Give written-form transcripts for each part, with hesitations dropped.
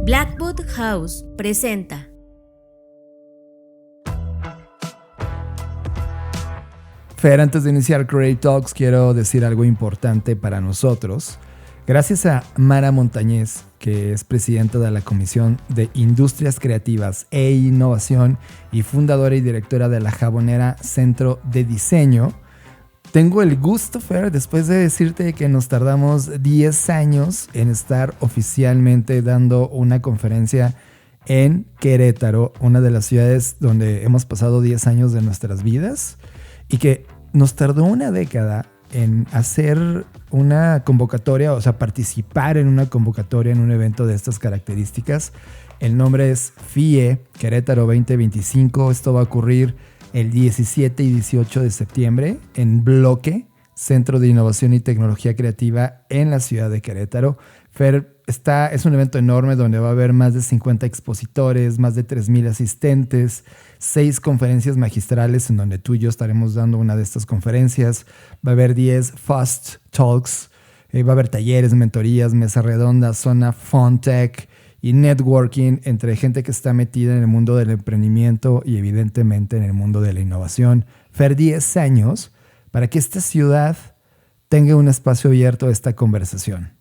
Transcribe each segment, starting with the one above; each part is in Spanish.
Blackwood House presenta. Fer, antes de iniciar Create Talks, quiero decir algo importante para nosotros. Gracias a Mara Montañez, que es presidenta de la Comisión de Industrias Creativas e Innovación y fundadora y directora de la Jabonera Centro de Diseño, tengo el gusto, Fer, después de decirte que nos tardamos 10 años en estar oficialmente dando una conferencia en Querétaro, una de las ciudades donde hemos pasado 10 años de nuestras vidas, y que nos tardó una década en hacer una convocatoria, o sea, participar en una convocatoria en un evento de estas características. El nombre es FIE Querétaro 2025. Esto va a ocurrir el 17 y 18 de septiembre en Bloque, Centro de Innovación y Tecnología Creativa en la ciudad de Querétaro. Fer, es un evento enorme donde va a haber más de 50 expositores, más de 3,000 asistentes, 6 conferencias magistrales en donde tú y yo estaremos dando una de estas conferencias. Va a haber 10 Fast Talks, va a haber talleres, mentorías, mesa redonda, zona Fun Tech y networking entre gente que está metida en el mundo del emprendimiento y evidentemente en el mundo de la innovación. Fer, 10 años para que esta ciudad tenga un espacio abierto a esta conversación.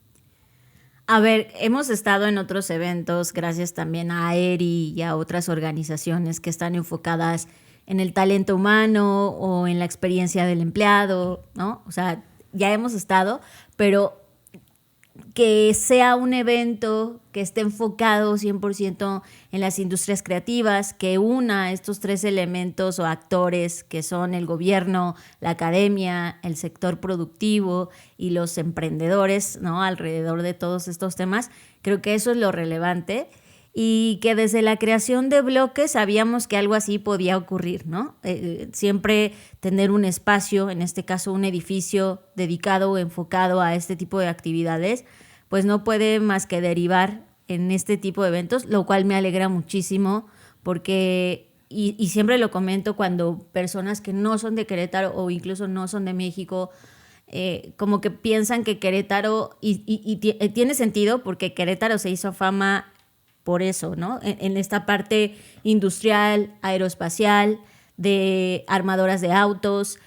A ver, hemos estado en otros eventos gracias también a AERI y a otras organizaciones que están enfocadas en el talento humano o en la experiencia del empleado, ¿no? O sea, ya hemos estado, pero que sea un evento que esté enfocado 100% en las industrias creativas, que una estos 3 elementos o actores que son el gobierno, la academia, el sector productivo y los emprendedores, ¿no? Alrededor de todos estos temas. Creo que eso es lo relevante y que desde la creación de Bloques sabíamos que algo así podía ocurrir, ¿no? Siempre tener un espacio, en este caso un edificio dedicado o enfocado a este tipo de actividades, pues no puede más que derivar en este tipo de eventos, lo cual me alegra muchísimo porque, y siempre lo comento cuando personas que no son de Querétaro o incluso no son de México, como que piensan que Querétaro, y tiene sentido porque Querétaro se hizo fama por eso, ¿no? En esta parte industrial, aeroespacial, de armadoras de autos.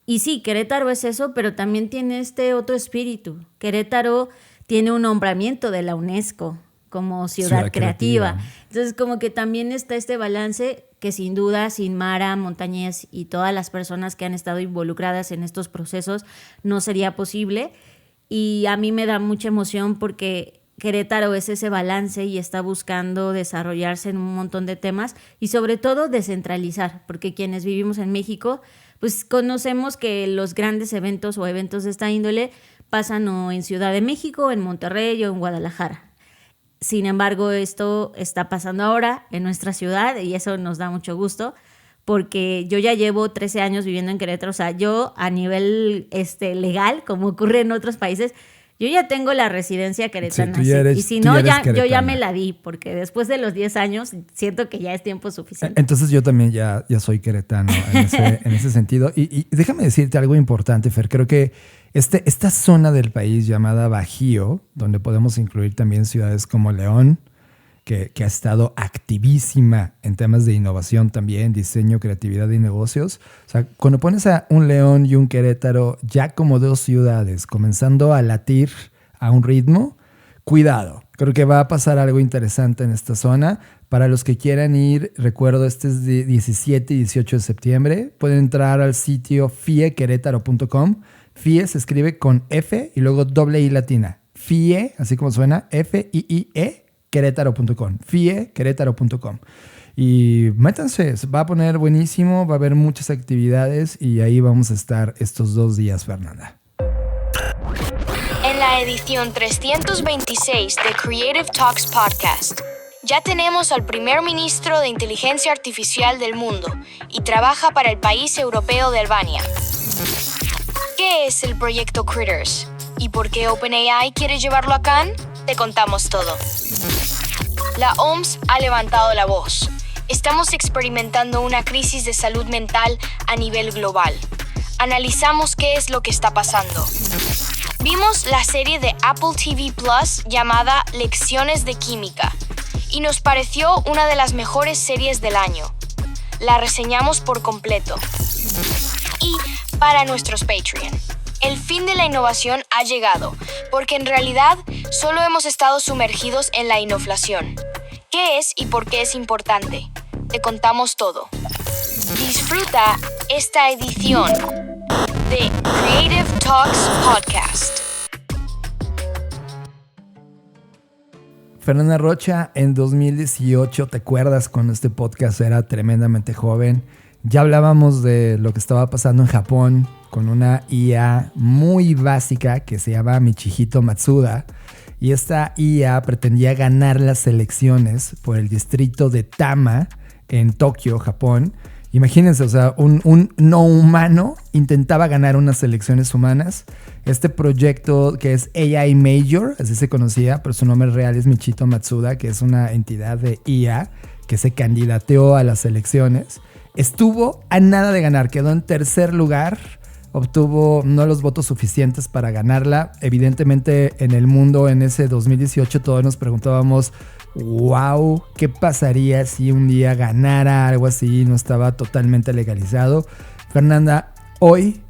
Y sí, Querétaro es eso, pero también tiene este otro espíritu. Querétaro tiene un nombramiento de la UNESCO como ciudad creativa. Entonces, como que también está este balance que sin duda, sin Mara Montañez y todas las personas que han estado involucradas en estos procesos, no sería posible. Y a mí me da mucha emoción porque Querétaro es ese balance y está buscando desarrollarse en un montón de temas y sobre todo descentralizar, porque quienes vivimos en México, pues conocemos que los grandes eventos o eventos de esta índole pasan o en Ciudad de México, en Monterrey o en Guadalajara. Sin embargo, esto está pasando ahora en nuestra ciudad y eso nos da mucho gusto porque yo ya llevo 13 años viviendo en Querétaro. O sea, yo a nivel legal, como ocurre en otros países, yo ya tengo la residencia queretana. Sí, y si no, yo ya me la di, porque después de los 10 años siento que ya es tiempo suficiente. Entonces yo también ya soy queretano en ese sentido. Y déjame decirte algo importante, Fer. Creo que esta zona del país llamada Bajío, donde podemos incluir también ciudades como León, que ha estado activísima en temas de innovación también, diseño, creatividad y negocios. O sea, cuando pones a un León y un Querétaro ya como 2 ciudades comenzando a latir a un ritmo, cuidado. Creo que va a pasar algo interesante en esta zona. Para los que quieran ir, recuerdo, este es de 17 y 18 de septiembre. Pueden entrar al sitio fiequerétaro.com. FIE se escribe con F y luego doble I latina. FIE, así como suena, F-I-I-E, Querétaro.com, fiequerétaro.com. Y métanse, va a poner buenísimo, va a haber muchas actividades y ahí vamos a estar estos 2 días, Fernanda. En la edición 326 de Creative Talks Podcast, ya tenemos al primer ministro de inteligencia artificial del mundo y trabaja para el país europeo de Albania. ¿Qué es el proyecto Critters? ¿Y por qué OpenAI quiere llevarlo a Cannes? Te contamos todo. La OMS ha levantado la voz. Estamos experimentando una crisis de salud mental a nivel global. Analizamos qué es lo que está pasando. Vimos la serie de Apple TV Plus llamada Lecciones de Química y nos pareció una de las mejores series del año. La reseñamos por completo. Y para nuestros Patreon, el fin de la innovación ha llegado, porque en realidad solo hemos estado sumergidos en la inflación. ¿Qué es y por qué es importante? Te contamos todo. Disfruta esta edición de Creative Talks Podcast. Fernanda Rocha, en 2018, ¿te acuerdas cuando este podcast era tremendamente joven? Ya hablábamos de lo que estaba pasando en Japón con una IA muy básica que se llama Michihito Matsuda. Y esta IA pretendía ganar las elecciones por el distrito de Tama en Tokio, Japón. Imagínense, o sea, un no humano intentaba ganar unas elecciones humanas. Este proyecto que es AI Major, así se conocía, pero su nombre real es Michihito Matsuda, que es una entidad de IA que se candidateó a las elecciones. Estuvo a nada de ganar, quedó en tercer lugar, obtuvo no los votos suficientes para ganarla. Evidentemente en el mundo en ese 2018 todos nos preguntábamos, wow, ¿qué pasaría si un día ganara algo así? No estaba totalmente legalizado. Fernanda, hoy,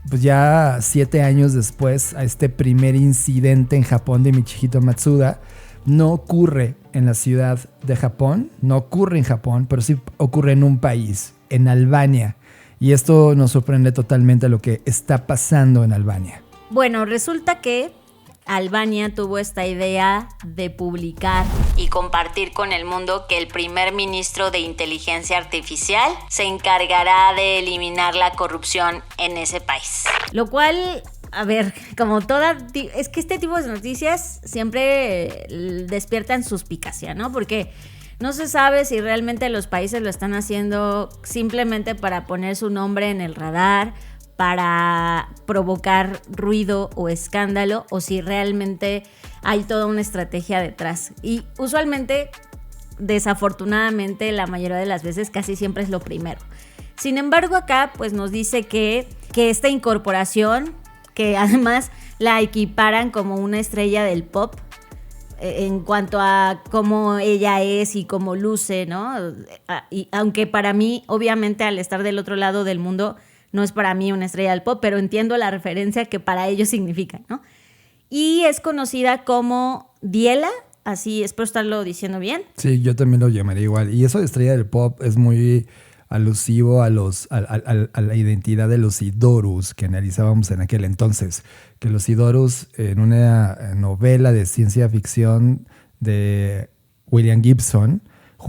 pues ya 7 años después, a este primer incidente en Japón de Michihito Matsuda, no ocurre en la ciudad de Japón, no ocurre en Japón, pero sí ocurre en un país, en Albania. Y esto nos sorprende totalmente lo que está pasando en Albania. Bueno, resulta que Albania tuvo esta idea de publicar y compartir con el mundo que el primer ministro de inteligencia artificial se encargará de eliminar la corrupción en ese país. Lo cual, a ver, como es que este tipo de noticias siempre despiertan suspicacia, ¿no? Porque no se sabe si realmente los países lo están haciendo simplemente para poner su nombre en el radar, para provocar ruido o escándalo, o si realmente hay toda una estrategia detrás. Y usualmente, desafortunadamente, la mayoría de las veces casi siempre es lo primero. Sin embargo, acá pues nos dice que esta incorporación, que además la equiparan como una estrella del pop, en cuanto a cómo ella es y cómo luce, ¿no? Y aunque para mí, obviamente, al estar del otro lado del mundo, no es para mí una estrella del pop, pero entiendo la referencia que para ellos significa, ¿no? Y es conocida como Diela, así espero estarlo diciendo bien. Sí, yo también lo llamaría igual. Y eso de estrella del pop es muy alusivo a la identidad de los Idorus que analizábamos en aquel entonces. Que los Idorus, en una novela de ciencia ficción de William Gibson,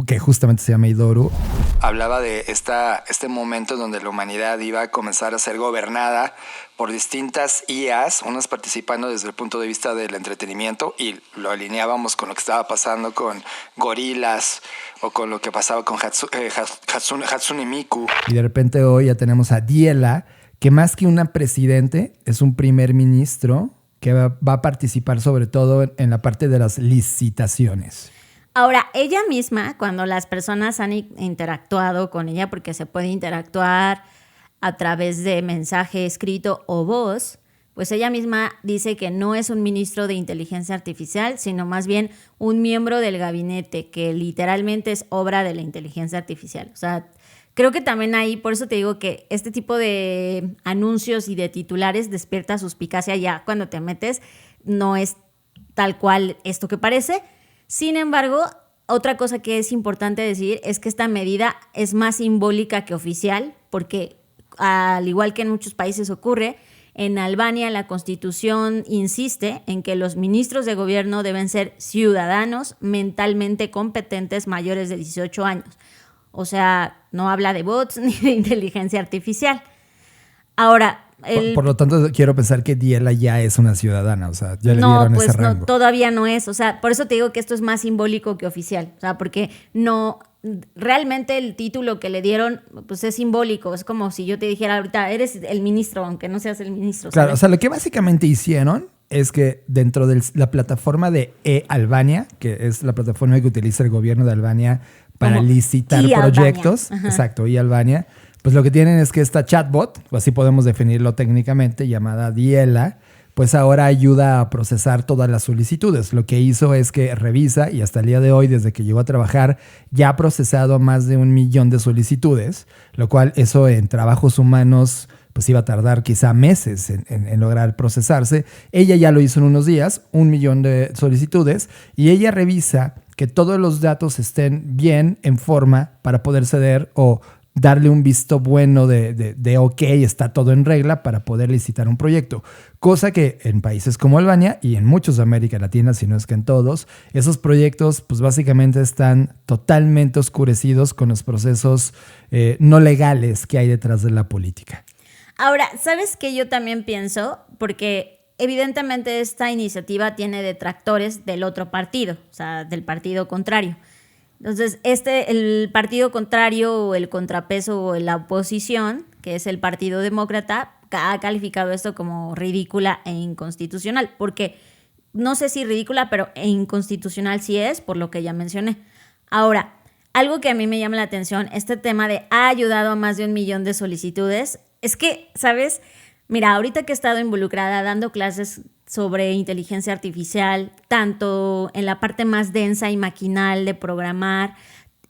que justamente se llama Idoru, hablaba de este momento donde la humanidad iba a comenzar a ser gobernada por distintas IAs, unas participando desde el punto de vista del entretenimiento, y lo alineábamos con lo que estaba pasando con gorilas o con lo que pasaba con Hatsune Miku. Y de repente hoy ya tenemos a Diela, que más que una presidente es un primer ministro que va a participar sobre todo en la parte de las licitaciones. Ahora, ella misma, cuando las personas han interactuado con ella, porque se puede interactuar a través de mensaje escrito o voz, pues ella misma dice que no es un ministro de inteligencia artificial, sino más bien un miembro del gabinete, que literalmente es obra de la inteligencia artificial. O sea, creo que también ahí, por eso te digo que este tipo de anuncios y de titulares despierta suspicacia ya cuando te metes, no es tal cual esto que parece. Sin embargo, otra cosa que es importante decir es que esta medida es más simbólica que oficial, porque al igual que en muchos países ocurre, en Albania la Constitución insiste en que los ministros de gobierno deben ser ciudadanos mentalmente competentes mayores de 18 años. O sea, no habla de bots ni de inteligencia artificial. Ahora, por lo tanto, quiero pensar que Diela ya es una ciudadana, o sea, ya le dieron ese rango. No, todavía no es, o sea, por eso te digo que esto es más simbólico que oficial, o sea, porque no, realmente el título que le dieron, pues es simbólico, es como si yo te dijera ahorita, eres el ministro, aunque no seas el ministro. Claro, ¿sabes? O sea, lo que básicamente hicieron es que dentro de la plataforma de Albania, que es la plataforma que utiliza el gobierno de Albania para licitar proyectos, exacto, Albania, pues lo que tienen es que esta chatbot, así podemos definirlo técnicamente, llamada Diela, pues ahora ayuda a procesar todas las solicitudes. Lo que hizo es que revisa y hasta el día de hoy, desde que llegó a trabajar, ya ha procesado más de 1 millón de solicitudes, lo cual eso en trabajos humanos pues iba a tardar quizá meses en lograr procesarse. Ella ya lo hizo en unos días, 1 millón de solicitudes, y ella revisa que todos los datos estén bien en forma para poder ceder o darle un visto bueno de ok, está todo en regla para poder licitar un proyecto. Cosa que en países como Albania y en muchos de América Latina, si no es que en todos, esos proyectos pues básicamente están totalmente oscurecidos con los procesos no legales que hay detrás de la política. Ahora, ¿sabes qué yo también pienso? Porque evidentemente esta iniciativa tiene detractores del otro partido, o sea, del partido contrario. Entonces, el partido contrario o el contrapeso o la oposición, que es el Partido Demócrata, ha calificado esto como ridícula e inconstitucional, porque no sé si ridícula, pero inconstitucional sí es, por lo que ya mencioné. Ahora, algo que a mí me llama la atención, este tema de ha ayudado a más de 1 millón de solicitudes, es que, ¿sabes? Mira, ahorita que he estado involucrada dando clases sobre inteligencia artificial, tanto en la parte más densa y maquinal de programar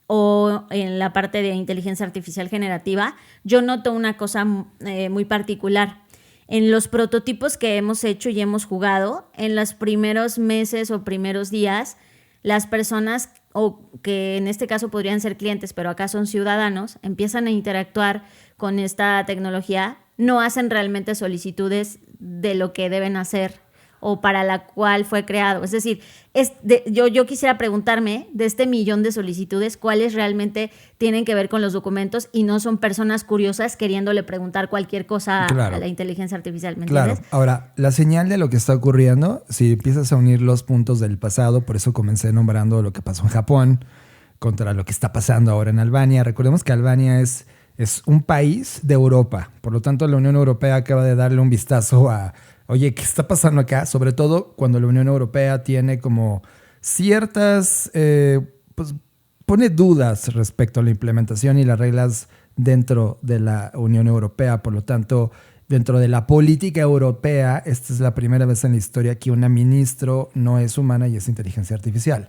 o en la parte de inteligencia artificial generativa, yo noto una cosa muy particular. En los prototipos que hemos hecho y hemos jugado, en los primeros meses o primeros días, las personas, o que en este caso podrían ser clientes, pero acá son ciudadanos, empiezan a interactuar con esta tecnología, no hacen realmente solicitudes de lo que deben hacer o para la cual fue creado. Es decir, yo quisiera preguntarme de este 1 millón de solicitudes, cuáles realmente tienen que ver con los documentos y no son personas curiosas queriéndole preguntar cualquier cosa a la inteligencia artificial, ¿me entiendes? Ahora, la señal de lo que está ocurriendo, si empiezas a unir los puntos del pasado, por eso comencé nombrando lo que pasó en Japón contra lo que está pasando ahora en Albania. Recordemos que Albania es un país de Europa, por lo tanto la Unión Europea acaba de darle un vistazo a oye, ¿qué está pasando acá? Sobre todo cuando la Unión Europea tiene como ciertas, pues pone dudas respecto a la implementación y las reglas dentro de la Unión Europea. Por lo tanto, dentro de la política europea, esta es la primera vez en la historia que una ministro no es humana y es inteligencia artificial.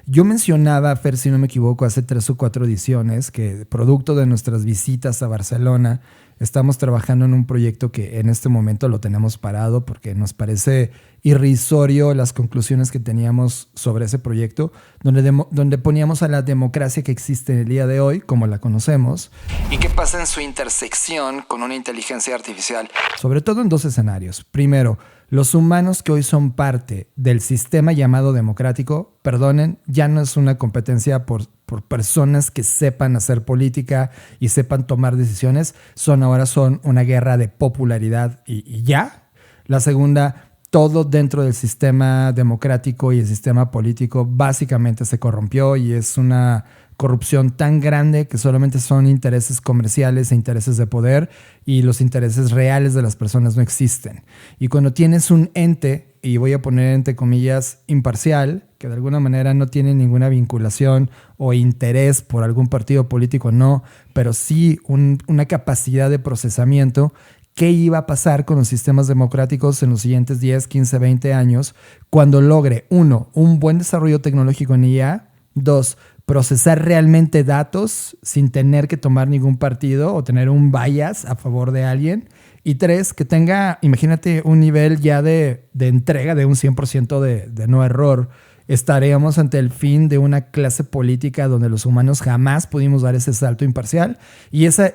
Yo mencionaba, Fer, si no me equivoco, hace 3 o 4 ediciones que producto de nuestras visitas a Barcelona, estamos trabajando en un proyecto que en este momento lo tenemos parado porque nos parece irrisorio las conclusiones que teníamos sobre ese proyecto, donde poníamos a la democracia que existe en el día de hoy, como la conocemos, y qué pasa en su intersección con una inteligencia artificial. Sobre todo en 2 escenarios. Primero, los humanos que hoy son parte del sistema llamado democrático, perdonen, ya no es una competencia por personas que sepan hacer política y sepan tomar decisiones, ahora son una guerra de popularidad y ya. La segunda, todo dentro del sistema democrático y el sistema político básicamente se corrompió y es una corrupción tan grande que solamente son intereses comerciales e intereses de poder y los intereses reales de las personas no existen. Y cuando tienes un ente, y voy a poner entre comillas imparcial, que de alguna manera no tiene ninguna vinculación o interés por algún partido político, no, pero sí una capacidad de procesamiento. ¿Qué iba a pasar con los sistemas democráticos en los siguientes 10, 15, 20 años cuando logre, 1, un buen desarrollo tecnológico en IA, 2, procesar realmente datos sin tener que tomar ningún partido o tener un bias a favor de alguien? Y 3, que tenga, imagínate, un nivel ya de entrega de un 100% de no error. Estaríamos ante el fin de una clase política donde los humanos jamás pudimos dar ese salto imparcial. Y esa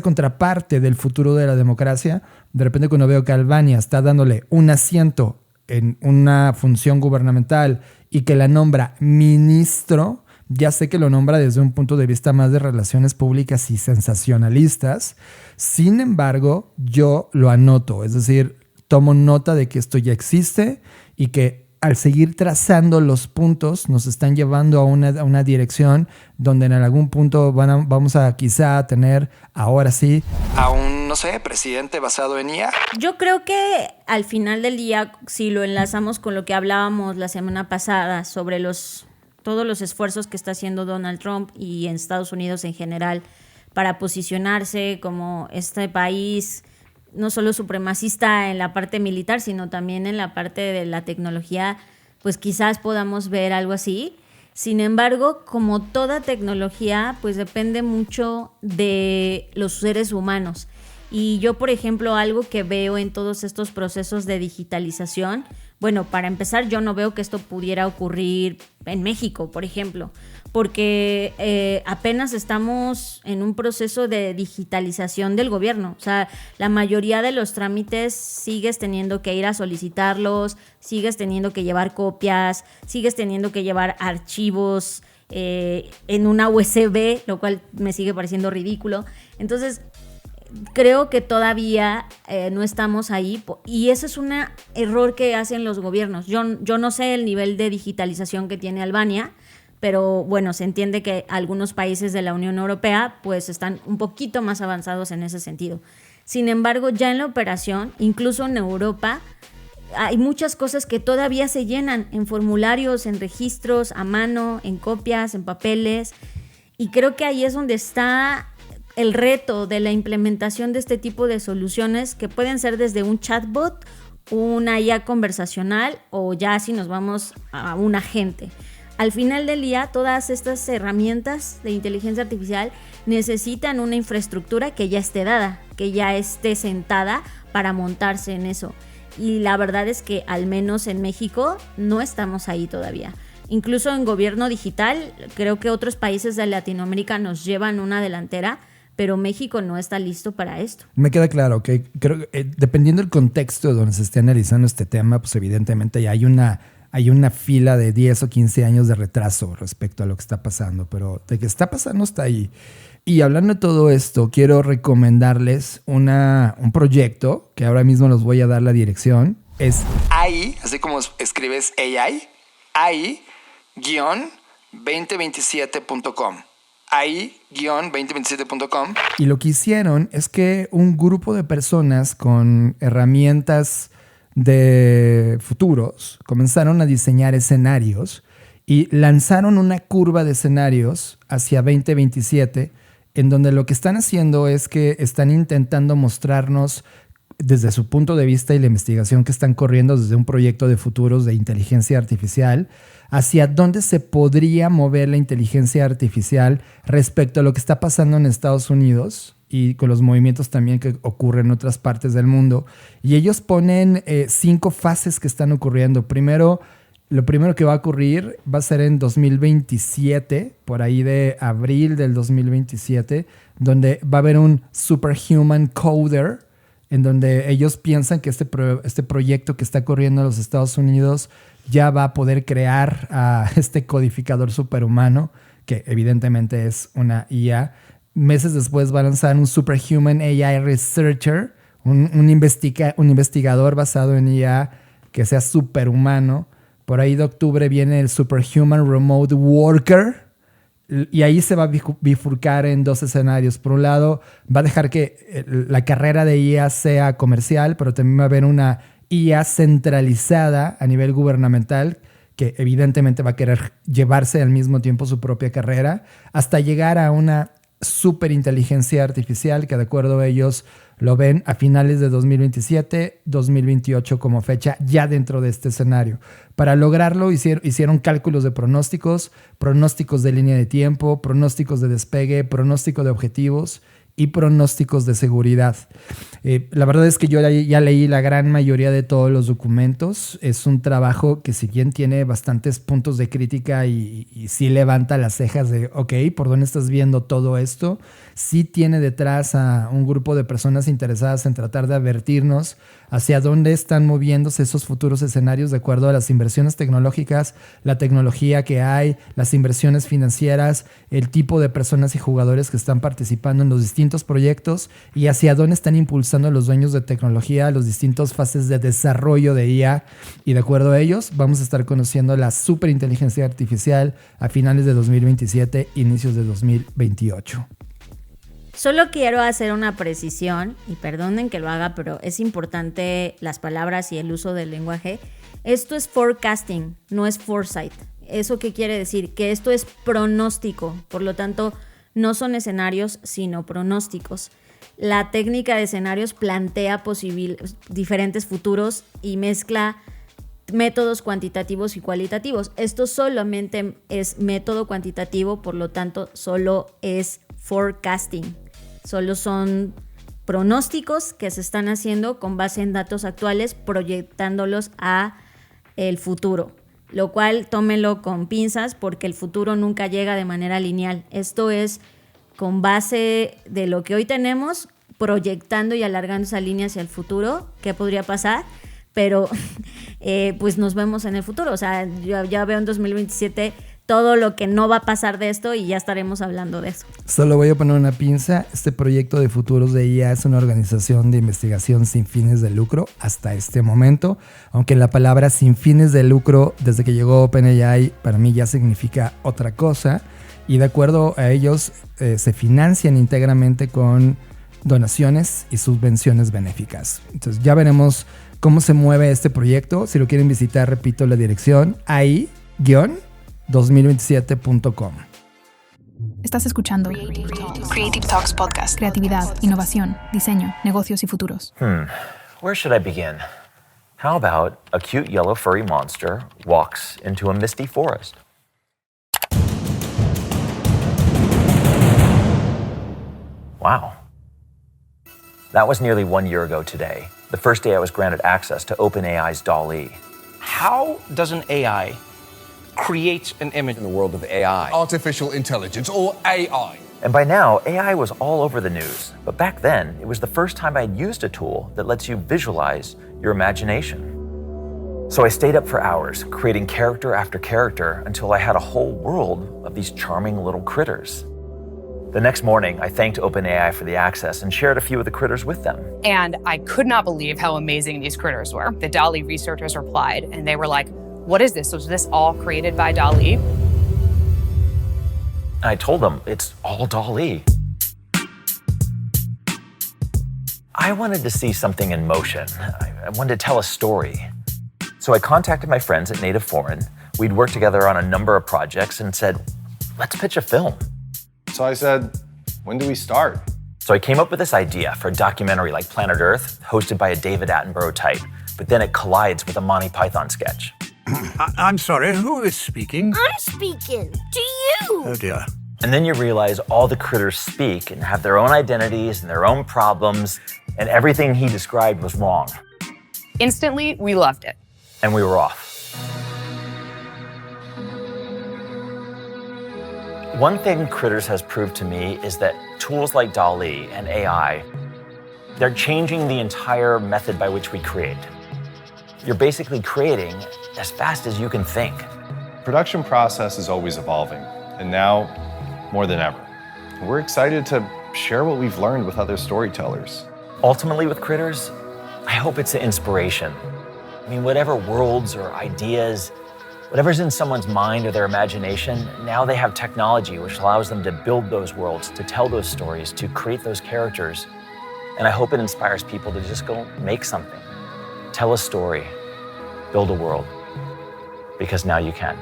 contraparte del futuro de la democracia, de repente cuando veo que Albania está dándole un asiento en una función gubernamental y que la nombra ministro, ya sé que lo nombra desde un punto de vista más de relaciones públicas y sensacionalistas. Sin embargo, yo lo anoto, es decir, tomo nota de que esto ya existe y que al seguir trazando los puntos nos están llevando a una dirección donde en algún punto vamos a quizá tener, ahora sí, a un, no sé, presidente basado en IA. Yo creo que al final del día, si lo enlazamos con lo que hablábamos la semana pasada sobre todos los esfuerzos que está haciendo Donald Trump y en Estados Unidos en general para posicionarse como este país no solo supremacista en la parte militar, sino también en la parte de la tecnología, pues quizás podamos ver algo así. Sin embargo, como toda tecnología, pues depende mucho de los seres humanos. Y yo, por ejemplo, algo que veo en todos estos procesos de digitalización, bueno, para empezar, yo no veo que esto pudiera ocurrir en México, por ejemplo, porque apenas estamos en un proceso de digitalización del gobierno. O sea, la mayoría de los trámites sigues teniendo que ir a solicitarlos, sigues teniendo que llevar copias, sigues teniendo que llevar archivos en una USB, lo cual me sigue pareciendo ridículo. Entonces, creo que todavía no estamos ahí y ese es un error que hacen los gobiernos. Yo no sé el nivel de digitalización que tiene Albania, pero bueno, se entiende que algunos países de la Unión Europea pues están un poquito más avanzados en ese sentido. Sin embargo, ya en la operación, incluso en Europa, hay muchas cosas que todavía se llenan en formularios, en registros, a mano, en copias, en papeles, y creo que ahí es donde está el reto de la implementación de este tipo de soluciones que pueden ser desde un chatbot, una IA conversacional o ya si nos vamos a un agente. Al final del día, todas estas herramientas de inteligencia artificial necesitan una infraestructura que ya esté dada, que ya esté sentada para montarse en eso. Y la verdad es que al menos en México no estamos ahí todavía. Incluso en gobierno digital, creo que otros países de Latinoamérica nos llevan una delantera, pero México no está listo para esto. Me queda claro que creo que dependiendo del contexto donde se esté analizando este tema, pues evidentemente ya hay una fila de 10 o 15 años de retraso respecto a lo que está pasando, pero de que está pasando está ahí. Y hablando de todo esto, quiero recomendarles un proyecto que ahora mismo los voy a dar la dirección. Es AI, así como escribes AI, AI-2027.com. AI-2027.com. Y lo que hicieron es que un grupo de personas con herramientas de futuros comenzaron a diseñar escenarios y lanzaron una curva de escenarios hacia 2027, en donde lo que están haciendo es que están intentando mostrarnos desde su punto de vista y la investigación que están corriendo desde un proyecto de futuros de inteligencia artificial, hacia dónde se podría mover la inteligencia artificial respecto a lo que está pasando en Estados Unidos y con los movimientos también que ocurren en otras partes del mundo. Y ellos ponen 5 fases que están ocurriendo. Lo primero que va a ocurrir va a ser en 2027, por ahí de abril del 2027, donde va a haber un superhuman coder, en donde ellos piensan que este proyecto que está corriendo en los Estados Unidos ya va a poder crear a este codificador superhumano, que evidentemente es una IA. Meses después va a lanzar un Superhuman AI Researcher, un investigador basado en IA que sea superhumano. Por ahí de octubre viene el Superhuman Remote Worker. Y ahí se va a bifurcar en 2 escenarios. Por un lado, va a dejar que la carrera de IA sea comercial, pero también va a haber una IA centralizada a nivel gubernamental que evidentemente va a querer llevarse al mismo tiempo su propia carrera hasta llegar a una superinteligencia artificial que de acuerdo a ellos lo ven a finales de 2027, 2028 como fecha ya dentro de este escenario. Para lograrlo hicieron cálculos de pronósticos de línea de tiempo, pronósticos de despegue, pronóstico de objetivos y pronósticos de seguridad. La verdad es que yo ya leí la gran mayoría de todos los documentos. Es un trabajo que si bien tiene bastantes puntos de crítica y sí levanta las cejas de, ok, ¿por dónde estás viendo todo esto? Sí tiene detrás a un grupo de personas interesadas en tratar de advertirnos hacia dónde están moviéndose esos futuros escenarios de acuerdo a las inversiones tecnológicas, la tecnología que hay, las inversiones financieras, el tipo de personas y jugadores que están participando en los distintos proyectos y hacia dónde están impulsando los dueños de tecnología, los distintos fases de desarrollo de IA. Y de acuerdo a ellos, vamos a estar conociendo la superinteligencia artificial a finales de 2027, inicios de 2028. Solo quiero hacer una precisión, y perdonen que lo haga, pero es importante las palabras y el uso del lenguaje. Esto es forecasting, no es foresight. ¿Eso qué quiere decir? Que esto es pronóstico, por lo tanto, no son escenarios, sino pronósticos. la técnica de escenarios plantea diferentes futuros y mezcla métodos cuantitativos y cualitativos. Esto solamente es método cuantitativo, por lo tanto, solo es forecasting. Solo son pronósticos que se están haciendo con base en datos actuales, proyectándolos a el futuro. Lo cual tómenlo con pinzas porque el futuro nunca llega de manera lineal. Esto es con base de lo que hoy tenemos, proyectando y alargando esa línea hacia el futuro, qué podría pasar, pero pues nos vemos en el futuro. O sea, yo ya veo en 2027 todo lo que no va a pasar de esto y ya estaremos hablando de eso. Solo voy a poner una pinza. Este proyecto de futuros de IA es una organización de investigación sin fines de lucro hasta este momento, aunque la palabra sin fines de lucro desde que llegó OpenAI para mí ya significa otra cosa, y de acuerdo a ellos se financian íntegramente con donaciones y subvenciones benéficas. Entonces ya veremos cómo se mueve este proyecto. Si lo quieren visitar, repito la dirección, AI-2027.com. Estás escuchando Creative Talks Podcast. Creatividad, innovación, diseño, negocios y futuros. Where should I begin? How about a cute yellow furry monster walks into a misty forest? Wow. That was nearly 1 year ago today, the first day I was granted access to OpenAI's DALL-E. How does an AI create an image in the world of AI? Artificial intelligence, or AI. And by now, AI was all over the news. But back then, it was the first time I'd used a tool that lets you visualize your imagination. So I stayed up for hours, creating character after character until I had a whole world of these charming little critters. The next morning, I thanked OpenAI for the access and shared a few of the critters with them. And I could not believe how amazing these critters were. The DALL-E researchers replied, and they were like, "What is this? Was this all created by DALL-E?" I told them it's all DALL-E. I wanted to see something in motion. I wanted to tell a story. So I contacted my friends at Native Foreign. We'd worked together on a number of projects and said, let's pitch a film. So I said, when do we start? So I came up with this idea for a documentary like Planet Earth, hosted by a David Attenborough type, but then it collides with a Monty Python sketch. I'm sorry, who is speaking? I'm speaking to you. Oh dear. And then you realize all the critters speak and have their own identities and their own problems, and everything he described was wrong. Instantly, we loved it. And we were off. One thing Critters has proved to me is that tools like DALL-E and AI, they're changing the entire method by which we create. You're basically creating as fast as you can think. Production process is always evolving, and now more than ever. We're excited to share what we've learned with other storytellers. Ultimately with Critters, I hope it's an inspiration. I mean, whatever worlds or ideas, whatever's in someone's mind or their imagination, now they have technology which allows them to build those worlds, to tell those stories, to create those characters. And I hope it inspires people to just go make something. Tell a story, build a world, because now you can.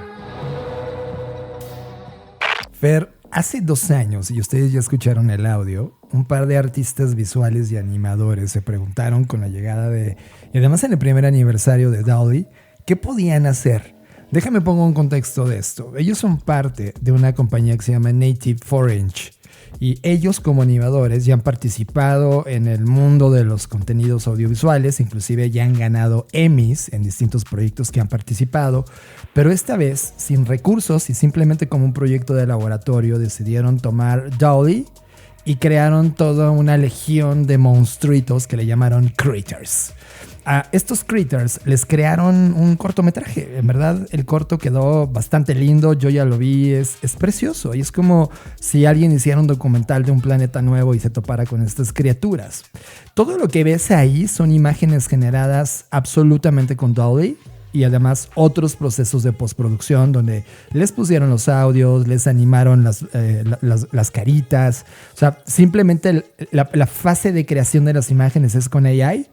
Fer, hace 2 años, y ustedes ya escucharon el audio, un par de artistas visuales y animadores se preguntaron con la llegada de, y además en el primer aniversario de DALL-E, ¿qué podían hacer? Déjame pongo un contexto de esto. Ellos son parte de una compañía que se llama Native Foreign. Y ellos como animadores ya han participado en el mundo de los contenidos audiovisuales, inclusive ya han ganado Emmys en distintos proyectos que han participado, pero esta vez sin recursos y simplemente como un proyecto de laboratorio decidieron tomar DALL-E y crearon toda una legión de monstruitos que le llamaron Critters. A estos Critters les crearon un cortometraje. En verdad, el corto quedó bastante lindo. Yo ya lo vi. Es precioso. Y es como si alguien hiciera un documental de un planeta nuevo y se topara con estas criaturas. Todo lo que ves ahí son imágenes generadas absolutamente con DALL-E. Y además otros procesos de postproducción donde les pusieron los audios, les animaron las caritas. O sea, simplemente la fase de creación de las imágenes es con AI.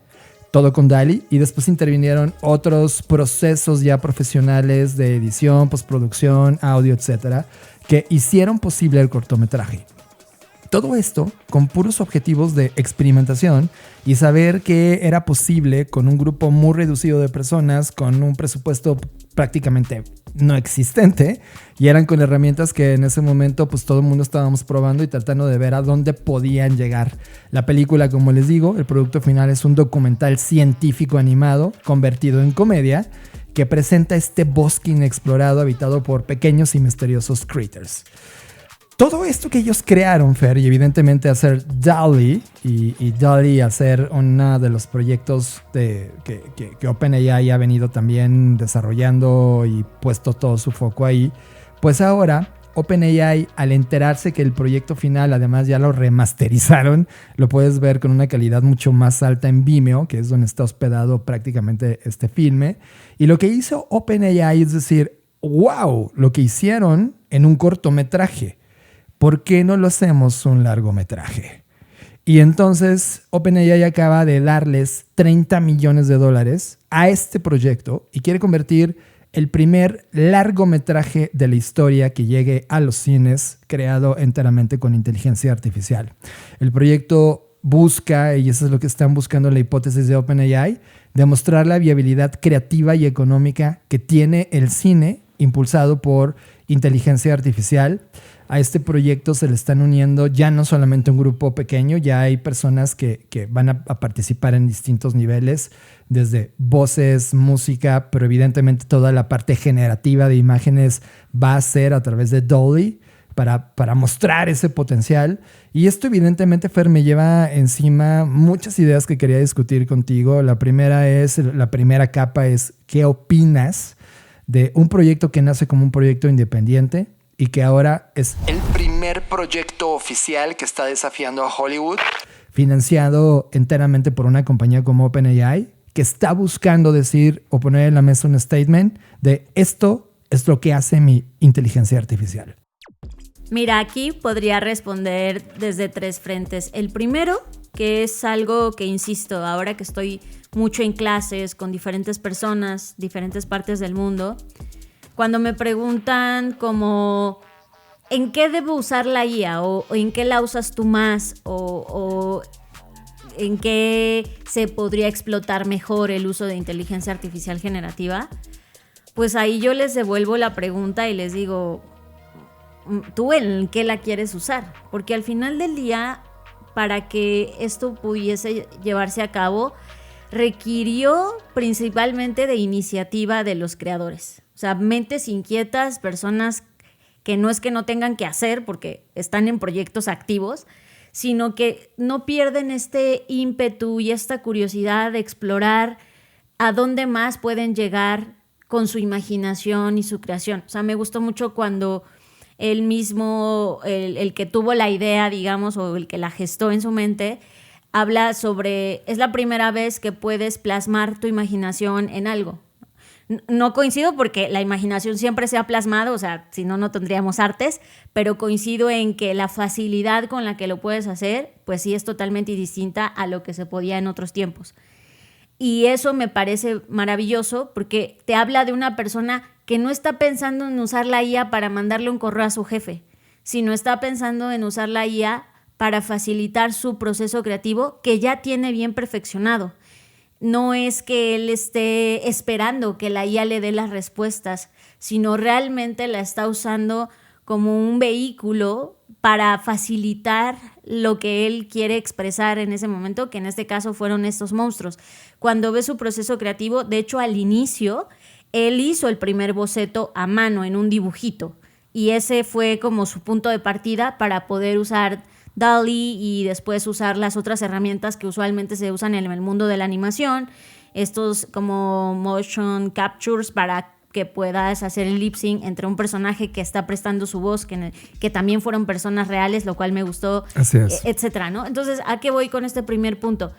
Todo con DALL-E, y después intervinieron otros procesos ya profesionales de edición, postproducción, audio, etcétera, que hicieron posible el cortometraje. Todo esto con puros objetivos de experimentación y saber que era posible con un grupo muy reducido de personas, con un presupuesto prácticamente no existente, y eran con herramientas que en ese momento pues todo el mundo estábamos probando y tratando de ver a dónde podían llegar. La película, como les digo, el producto final es un documental científico animado convertido en comedia que presenta este bosque inexplorado habitado por pequeños y misteriosos critters. Todo esto que ellos crearon, Fer, y evidentemente hacer DALL-E y DALL-E hacer uno de los proyectos que OpenAI ha venido también desarrollando y puesto todo su foco ahí, pues ahora OpenAI, al enterarse que el proyecto final además ya lo remasterizaron, lo puedes ver con una calidad mucho más alta en Vimeo, que es donde está hospedado prácticamente este filme, y lo que hizo OpenAI es decir, wow, lo que hicieron en un cortometraje, ¿por qué no lo hacemos un largometraje? Y entonces OpenAI acaba de darles $30 millones a este proyecto y quiere convertir el primer largometraje de la historia que llegue a los cines creado enteramente con inteligencia artificial. El proyecto busca, y eso es lo que están buscando la hipótesis de OpenAI, demostrar la viabilidad creativa y económica que tiene el cine impulsado por inteligencia artificial. A este proyecto se le están uniendo ya no solamente un grupo pequeño, ya hay personas que van a participar en distintos niveles, desde voces, música, pero evidentemente toda la parte generativa de imágenes va a ser a través de DALL-E para mostrar ese potencial. Y esto evidentemente, Fer, me lleva encima muchas ideas que quería discutir contigo. La primera capa es ¿qué opinas de un proyecto que nace como un proyecto independiente y que ahora es el primer proyecto oficial que está desafiando a Hollywood, financiado enteramente por una compañía como OpenAI, que está buscando decir o poner en la mesa un statement de esto es lo que hace mi inteligencia artificial? Mira, aquí podría responder desde 3 frentes. El primero, que es algo que insisto, ahora que estoy mucho en clases con diferentes personas, diferentes partes del mundo, cuando me preguntan como ¿en qué debo usar la IA? O ¿en qué la usas tú más? O ¿en qué se podría explotar mejor el uso de inteligencia artificial generativa? Pues ahí yo les devuelvo la pregunta y les digo, ¿tú en qué la quieres usar? Porque al final del día, para que esto pudiese llevarse a cabo, requirió principalmente de iniciativa de los creadores. O sea, mentes inquietas, personas que no es que no tengan que hacer porque están en proyectos activos, sino que no pierden este ímpetu y esta curiosidad de explorar a dónde más pueden llegar con su imaginación y su creación. O sea, me gustó mucho cuando él mismo, el que tuvo la idea, digamos, o el que la gestó en su mente, habla sobre, es la primera vez que puedes plasmar tu imaginación en algo. No coincido porque la imaginación siempre se ha plasmado, o sea, si no, no tendríamos artes, pero coincido en que la facilidad con la que lo puedes hacer, pues sí es totalmente distinta a lo que se podía en otros tiempos. Y eso me parece maravilloso porque te habla de una persona que no está pensando en usar la IA para mandarle un correo a su jefe, sino está pensando en usar la IA para facilitar su proceso creativo que ya tiene bien perfeccionado. No es que él esté esperando que la IA le dé las respuestas, sino realmente la está usando como un vehículo para facilitar lo que él quiere expresar en ese momento, que en este caso fueron estos monstruos. Cuando ves su proceso creativo, de hecho al inicio, él hizo el primer boceto a mano en un dibujito y ese fue como su punto de partida para poder usar DALL-E y después usar las otras herramientas que usualmente se usan en el mundo de la animación, estos como motion captures para que puedas hacer el lip sync entre un personaje que está prestando su voz, que también fueron personas reales, lo cual me gustó, etcétera, ¿no? Entonces, ¿a qué voy con este primer punto?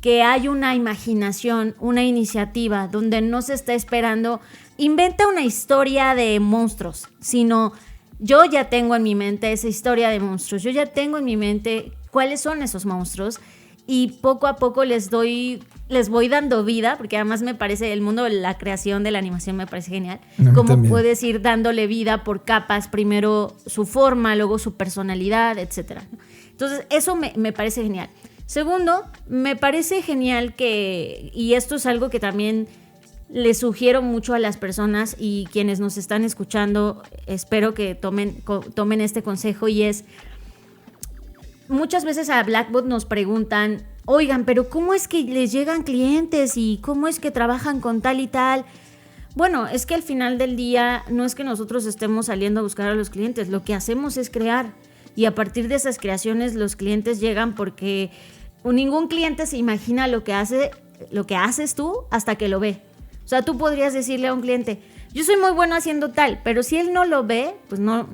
Que hay una imaginación, una iniciativa donde no se está esperando, inventa una historia de monstruos, sino yo ya tengo en mi mente esa historia de monstruos, yo ya tengo en mi mente cuáles son esos monstruos y poco a poco les voy dando vida, porque además me parece, el mundo de la creación de la animación me parece genial, cómo puedes ir dándole vida por capas, primero su forma, luego su personalidad, etcétera. Entonces, eso me parece genial. Segundo, me parece genial y esto es algo que también les sugiero mucho a las personas y quienes nos están escuchando, espero que tomen este consejo, y es, muchas veces a Blackbaud nos preguntan, oigan, pero ¿cómo es que les llegan clientes y cómo es que trabajan con tal y tal? Bueno, es que al final del día no es que nosotros estemos saliendo a buscar a los clientes, lo que hacemos es crear, y a partir de esas creaciones los clientes llegan porque ningún cliente se imagina lo que haces tú hasta que lo ve. O sea, tú podrías decirle a un cliente, yo soy muy bueno haciendo tal, pero si él no lo ve, pues no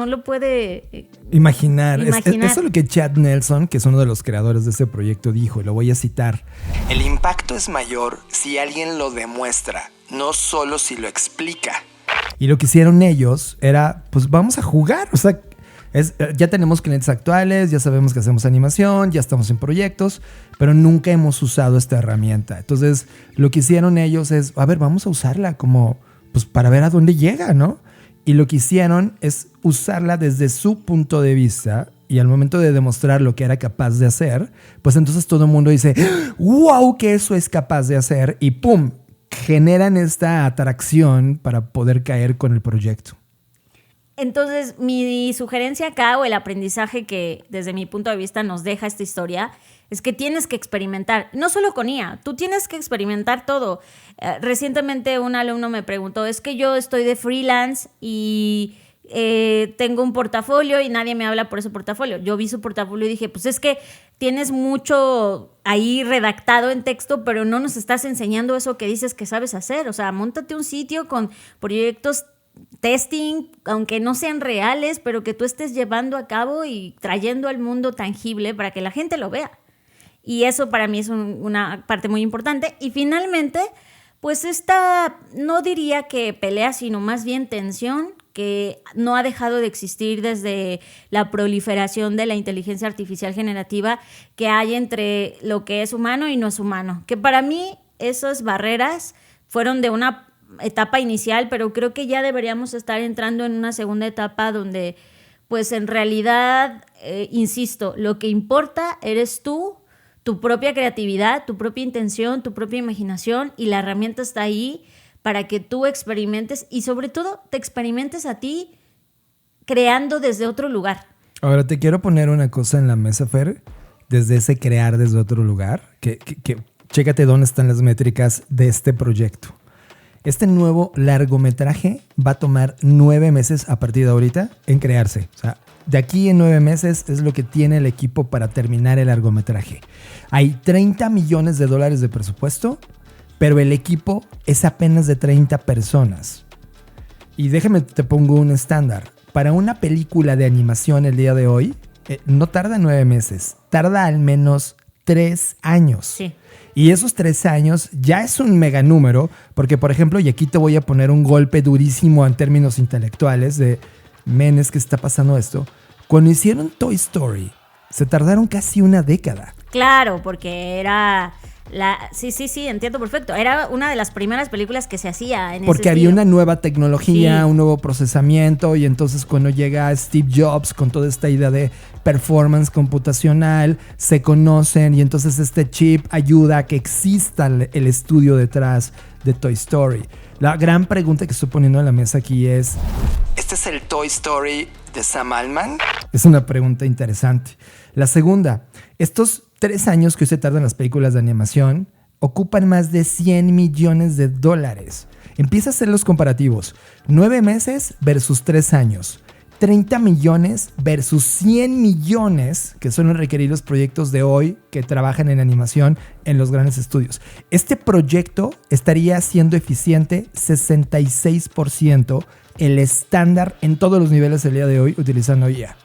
lo puede imaginar. Eso es lo que Chad Nelson, que es uno de los creadores de este proyecto, dijo, y lo voy a citar. El impacto es mayor si alguien lo demuestra, no solo si lo explica. Y lo que hicieron ellos era, pues vamos a jugar, o sea, ya tenemos clientes actuales, ya sabemos que hacemos animación, ya estamos en proyectos, pero nunca hemos usado esta herramienta. Entonces, lo que hicieron ellos es, a ver, vamos a usarla como, pues para ver a dónde llega, ¿no? Y lo que hicieron es usarla desde su punto de vista, y al momento de demostrar lo que era capaz de hacer, pues entonces todo el mundo dice, wow, que eso es capaz de hacer, y ¡pum!, generan esta atracción para poder caer con el proyecto. Entonces, mi sugerencia acá, o el aprendizaje que desde mi punto de vista nos deja esta historia, es que tienes que experimentar, no solo con IA, tú tienes que experimentar todo. Recientemente un alumno me preguntó, es que yo estoy de freelance y tengo un portafolio y nadie me habla por ese portafolio. Yo vi su portafolio y dije, pues es que tienes mucho ahí redactado en texto, pero no nos estás enseñando eso que dices que sabes hacer. O sea, móntate un sitio con proyectos testing, aunque no sean reales, pero que tú estés llevando a cabo y trayendo al mundo tangible para que la gente lo vea. Y eso para mí es una parte muy importante. Y finalmente, pues esta, no diría que pelea, sino más bien tensión, que no ha dejado de existir desde la proliferación de la inteligencia artificial generativa que hay entre lo que es humano y no es humano. Que para mí esas barreras fueron de una etapa inicial, pero creo que ya deberíamos estar entrando en una segunda etapa donde, pues en realidad, insisto, lo que importa eres tú, tu propia creatividad, tu propia intención, tu propia imaginación, y la herramienta está ahí para que tú experimentes y sobre todo te experimentes a ti creando desde otro lugar. Ahora te quiero poner una cosa en la mesa, Fer, desde ese crear desde otro lugar, que chécate dónde están las métricas de este proyecto. Este nuevo largometraje va a tomar 9 meses a partir de ahorita en crearse. O sea, de aquí en 9 meses es lo que tiene el equipo para terminar el largometraje. Hay $30 millones de presupuesto, pero el equipo es apenas de 30 personas. Y déjame, te pongo un estándar. Para una película de animación el día de hoy, no tarda 9 meses, tarda al menos 3 años. Sí. Y esos 3 años ya es un mega número, porque por ejemplo, y aquí te voy a poner un golpe durísimo en términos intelectuales de, menes, ¿qué está pasando esto? Cuando hicieron Toy Story, se tardaron casi una década. Claro, porque era... Sí, entiendo perfecto. Era una de las primeras películas que se hacía en ese porque había estilo. una nueva tecnología, Sí. un nuevo procesamiento, y entonces cuando llega Steve Jobs con toda esta idea de performance computacional, se conocen, y entonces este chip ayuda a que exista el estudio detrás de Toy Story. La gran pregunta que estoy poniendo en la mesa aquí es... ¿Este es el Toy Story de Sam Altman? Es una pregunta interesante. La segunda, estos 3 años que hoy se tardan las películas de animación ocupan más de $100 millones. Empieza a hacer los comparativos. 9 meses versus 3 años. 30 millones versus 100 millones, que son los requeridos proyectos de hoy que trabajan en animación en los grandes estudios. Este proyecto estaría siendo eficiente 66%, el estándar en todos los niveles el día de hoy utilizando IA.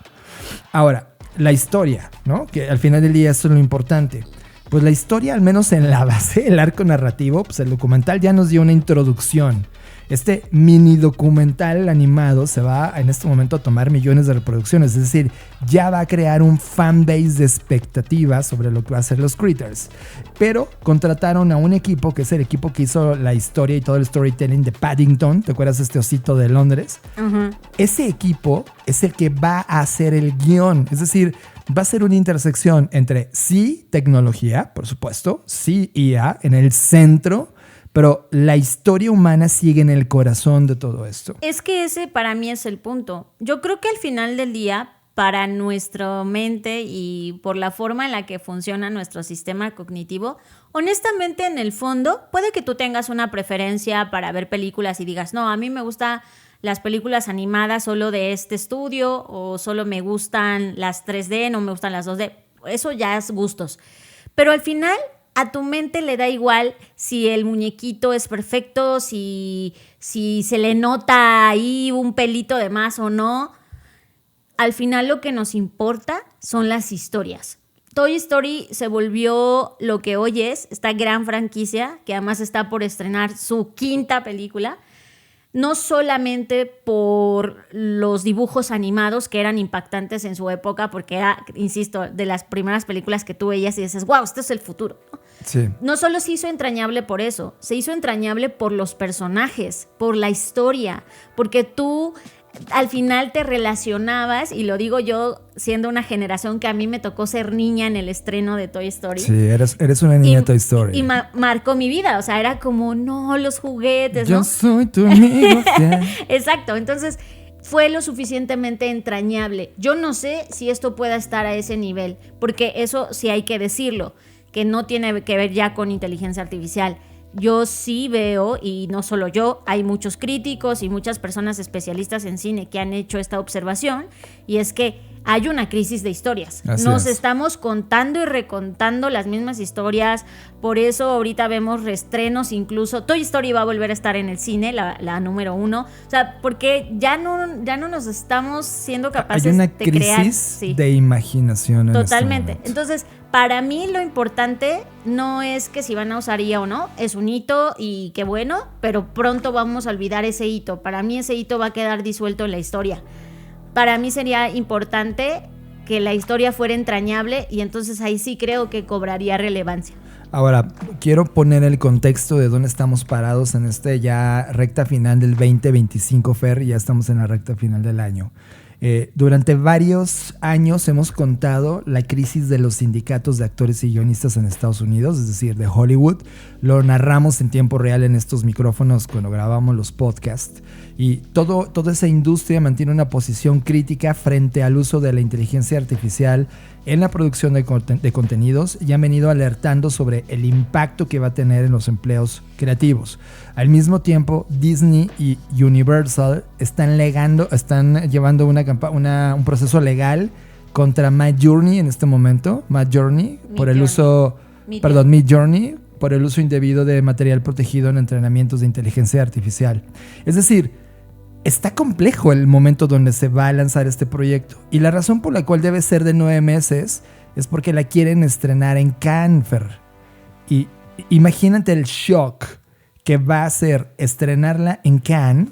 Ahora, la historia, ¿no? Que al final del día eso es lo importante. Pues la historia, al menos en la base, el arco narrativo, pues el documental ya nos dio una introducción. Este mini documental animado se va en este momento a tomar millones de reproducciones, es decir, ya va a crear un fanbase de expectativas sobre lo que va a hacer los Critters. Pero contrataron a un equipo, que es el equipo que hizo la historia y todo el storytelling de Paddington, ¿te acuerdas de este osito de Londres? Uh-huh. Ese equipo es el que va a hacer el guión, es decir, va a ser una intersección entre sí tecnología, por supuesto, sí IA en el centro, pero la historia humana sigue en el corazón de todo esto. Es que ese para mí es el punto. Yo creo que al final del día, para nuestra mente y por la forma en la que funciona nuestro sistema cognitivo, honestamente, en el fondo, puede que tú tengas una preferencia para ver películas y digas, no, a mí me gustan las películas animadas solo de este estudio, o solo me gustan las 3D, no me gustan las 2D. Eso ya es gustos. Pero al final, a tu mente le da igual si el muñequito es perfecto, si se le nota ahí un pelito de más o no. Al final lo que nos importa son las historias. Toy Story se volvió lo que hoy es, esta gran franquicia que además está por estrenar su 5ª película, no solamente por los dibujos animados que eran impactantes en su época, porque era, insisto, de las primeras películas que tú veías y dices, wow, esto es el futuro, ¿no? Sí. No solo se hizo entrañable por eso, se hizo entrañable por los personajes, por la historia, porque tú al final te relacionabas, y lo digo yo siendo una generación que a mí me tocó ser niña en el estreno de Toy Story. Sí, eres una niña de Toy Story. Y marcó mi vida, o sea, era como, no, los juguetes, Yo ¿no? soy tu amigo fiel. Exacto, entonces fue lo suficientemente entrañable. Yo no sé si esto pueda estar a ese nivel, porque eso sí hay que decirlo, que no tiene que ver ya con inteligencia artificial. Yo sí veo, y no solo yo, hay muchos críticos y muchas personas especialistas en cine que han hecho esta observación, y es que hay una crisis de historias. Nos estamos contando y recontando las mismas historias, por eso ahorita vemos reestrenos, incluso Toy Story va a volver a estar en el cine, la número 1, o sea, porque ya no nos estamos siendo capaces de crear. Hay una crisis de imaginación. Totalmente. En este Entonces, para mí lo importante no es que si van a usar IA o no, es un hito y qué bueno, pero pronto vamos a olvidar ese hito. Para mí ese hito va a quedar disuelto en la historia. Para mí sería importante que la historia fuera entrañable, y entonces ahí sí creo que cobraría relevancia. Ahora, quiero poner el contexto de dónde estamos parados en ya recta final del 2025, Fer, y ya estamos en la recta final del año. Durante varios años hemos contado la crisis de los sindicatos de actores y guionistas en Estados Unidos, es decir, de Hollywood. Lo narramos en tiempo real en estos micrófonos cuando grabamos los podcasts. Y toda esa industria mantiene una posición crítica frente al uso de la inteligencia artificial en la producción de contenidos, y han venido alertando sobre el impacto que va a tener en los empleos creativos. Al mismo tiempo, Disney y Universal están llevando un proceso legal contra Midjourney en este momento. Midjourney por el uso indebido de material protegido en entrenamientos de inteligencia artificial. Es decir, está complejo el momento donde se va a lanzar este proyecto, y la razón por la cual debe ser de 9 meses es porque la quieren estrenar en Cannes, Fer. Y imagínate el shock que va a ser estrenarla en Cannes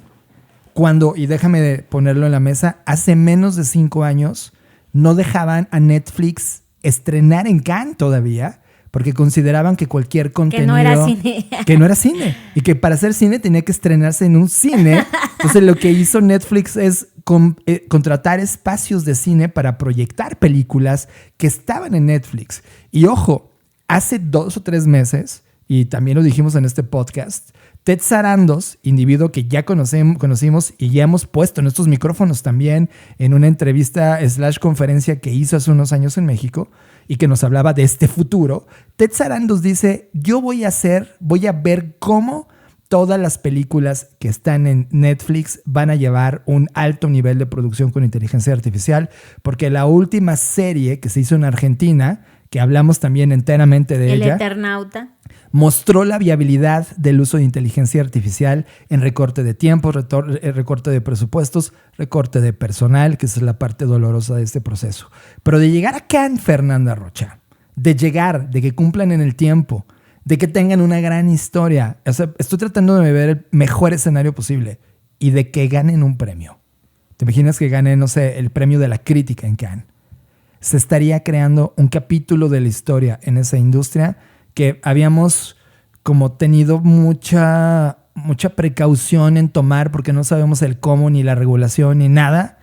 cuando, y déjame ponerlo en la mesa, hace menos de 5 años no dejaban a Netflix estrenar en Cannes todavía, porque consideraban que cualquier contenido... Que no era cine. Que no era cine. Y que para hacer cine tenía que estrenarse en un cine. Entonces lo que hizo Netflix es contratar espacios de cine para proyectar películas que estaban en Netflix. Y ojo, hace 2 o 3 meses, y también lo dijimos en este podcast, Ted Sarandos, individuo que ya conocimos y ya hemos puesto en estos micrófonos también en una entrevista / conferencia que hizo hace unos años en México, y que nos hablaba de este futuro, Ted Sarandos dice, yo voy a ver cómo todas las películas que están en Netflix van a llevar un alto nivel de producción con inteligencia artificial, porque la última serie que se hizo en Argentina, que hablamos también enteramente de ella, El Eternauta, mostró la viabilidad del uso de inteligencia artificial en recorte de tiempo, recorte de presupuestos, recorte de personal, que esa es la parte dolorosa de este proceso. Pero de llegar a Cannes, Fernanda Rocha, de que cumplan en el tiempo, de que tengan una gran historia, o sea, estoy tratando de ver el mejor escenario posible, y de que ganen un premio. ¿Te imaginas que ganen, no sé, el premio de la crítica en Cannes? Se estaría creando un capítulo de la historia en esa industria que habíamos como tenido mucha precaución en tomar, porque no sabemos el cómo, ni la regulación, ni nada,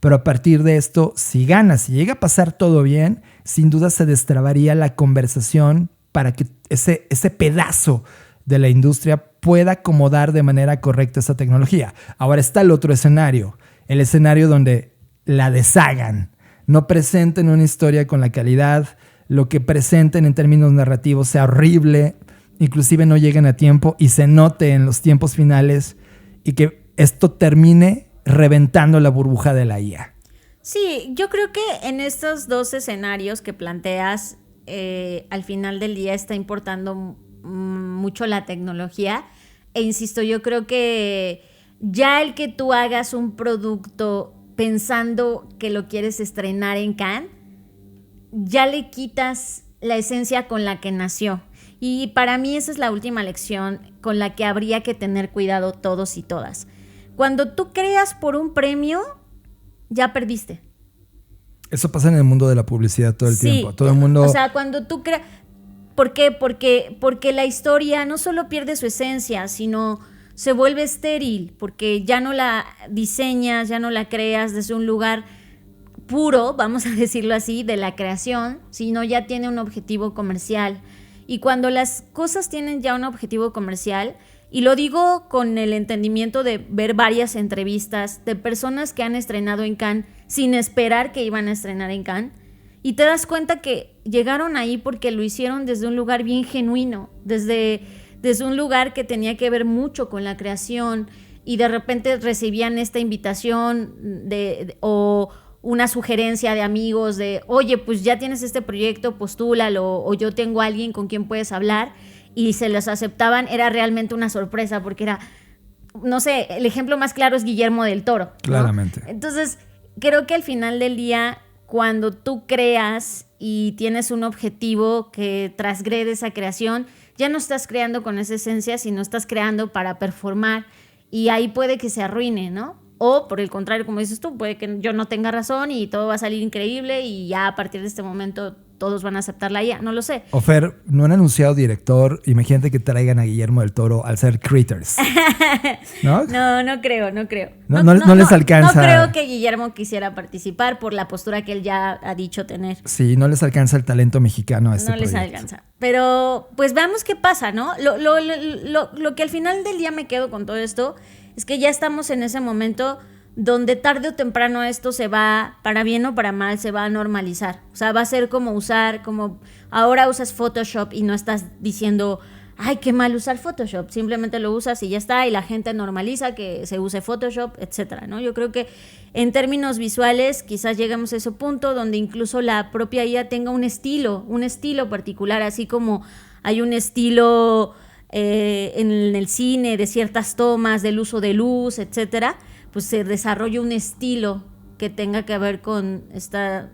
Pero a partir de esto, si gana, si llega a pasar todo bien, sin duda se destrabaría la conversación para que ese pedazo de la industria pueda acomodar de manera correcta esa tecnología. Ahora está el otro escenario, el escenario donde la deshagan, no presenten una historia con la calidad, lo que presenten en términos narrativos sea horrible, inclusive no lleguen a tiempo y se note en los tiempos finales y que esto termine reventando la burbuja de la IA. Sí, yo creo que en estos dos escenarios que planteas, al final del día está importando mucho la tecnología. E insisto, yo creo que ya el que tú hagas un producto pensando que lo quieres estrenar en Cannes, ya le quitas la esencia con la que nació. Y para mí esa es la última lección con la que habría que tener cuidado todos y todas. Cuando tú creas por un premio, ya perdiste. Eso pasa en el mundo de la publicidad todo el tiempo. Todo el mundo... O sea, cuando tú creas... ¿Por qué? Porque la historia no solo pierde su esencia, sino se vuelve estéril, porque ya no la diseñas, ya no la creas desde un lugar puro, vamos a decirlo así, de la creación, sino ya tiene un objetivo comercial. Y cuando las cosas tienen ya un objetivo comercial, y lo digo con el entendimiento de ver varias entrevistas de personas que han estrenado en Cannes sin esperar que iban a estrenar en Cannes, y te das cuenta que llegaron ahí porque lo hicieron desde un lugar bien genuino, desde un lugar que tenía que ver mucho con la creación, y de repente recibían esta invitación o una sugerencia de amigos de, oye, pues ya tienes este proyecto, postúlalo, o yo tengo a alguien con quien puedes hablar, y se los aceptaban. Era realmente una sorpresa porque era, no sé, el ejemplo más claro es Guillermo del Toro, ¿no? Claramente. Entonces, creo que al final del día, cuando tú creas y tienes un objetivo que transgrede esa creación, ya no estás creando con esa esencia, sino estás creando para performar, y ahí puede que se arruine, ¿no? O por el contrario, como dices tú, puede que yo no tenga razón y todo va a salir increíble y ya a partir de este momento todos van a aceptar la IA, no lo sé. Ofer, no han anunciado director. Imagínate que traigan a Guillermo del Toro al ser Critters. ¿No? No creo. No les alcanza. No creo que Guillermo quisiera participar por la postura que él ya ha dicho tener. Sí, no les alcanza el talento mexicano a este proyecto. No les alcanza. Pero pues veamos qué pasa, ¿no? Lo que al final del día me quedo con todo esto es que ya estamos en ese momento donde tarde o temprano esto se va, para bien o para mal, se va a normalizar. O sea, va a ser como ahora usas Photoshop y no estás diciendo, ay, qué mal usar Photoshop. Simplemente lo usas y ya está, y la gente normaliza que se use Photoshop, etcétera, ¿no? Yo creo que en términos visuales quizás lleguemos a ese punto donde incluso la propia IA tenga un estilo particular, así como hay un estilo en el cine de ciertas tomas, del uso de luz, etcétera, pues se desarrolla un estilo que tenga que ver con esta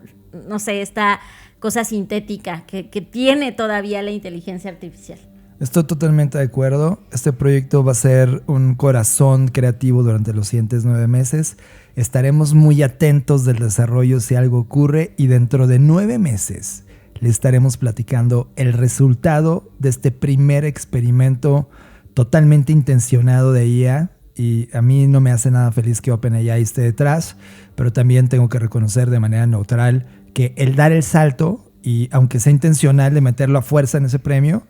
cosa sintética que tiene todavía la inteligencia artificial. Estoy totalmente de acuerdo. Este proyecto va a ser un corazón creativo durante los siguientes 9 meses. Estaremos muy atentos del desarrollo si algo ocurre, y dentro de 9 meses le estaremos platicando el resultado de este primer experimento totalmente intencionado de IA. Y a mí no me hace nada feliz que OpenAI esté detrás, pero también tengo que reconocer de manera neutral que el dar el salto, y aunque sea intencional de meterlo a fuerza en ese premio,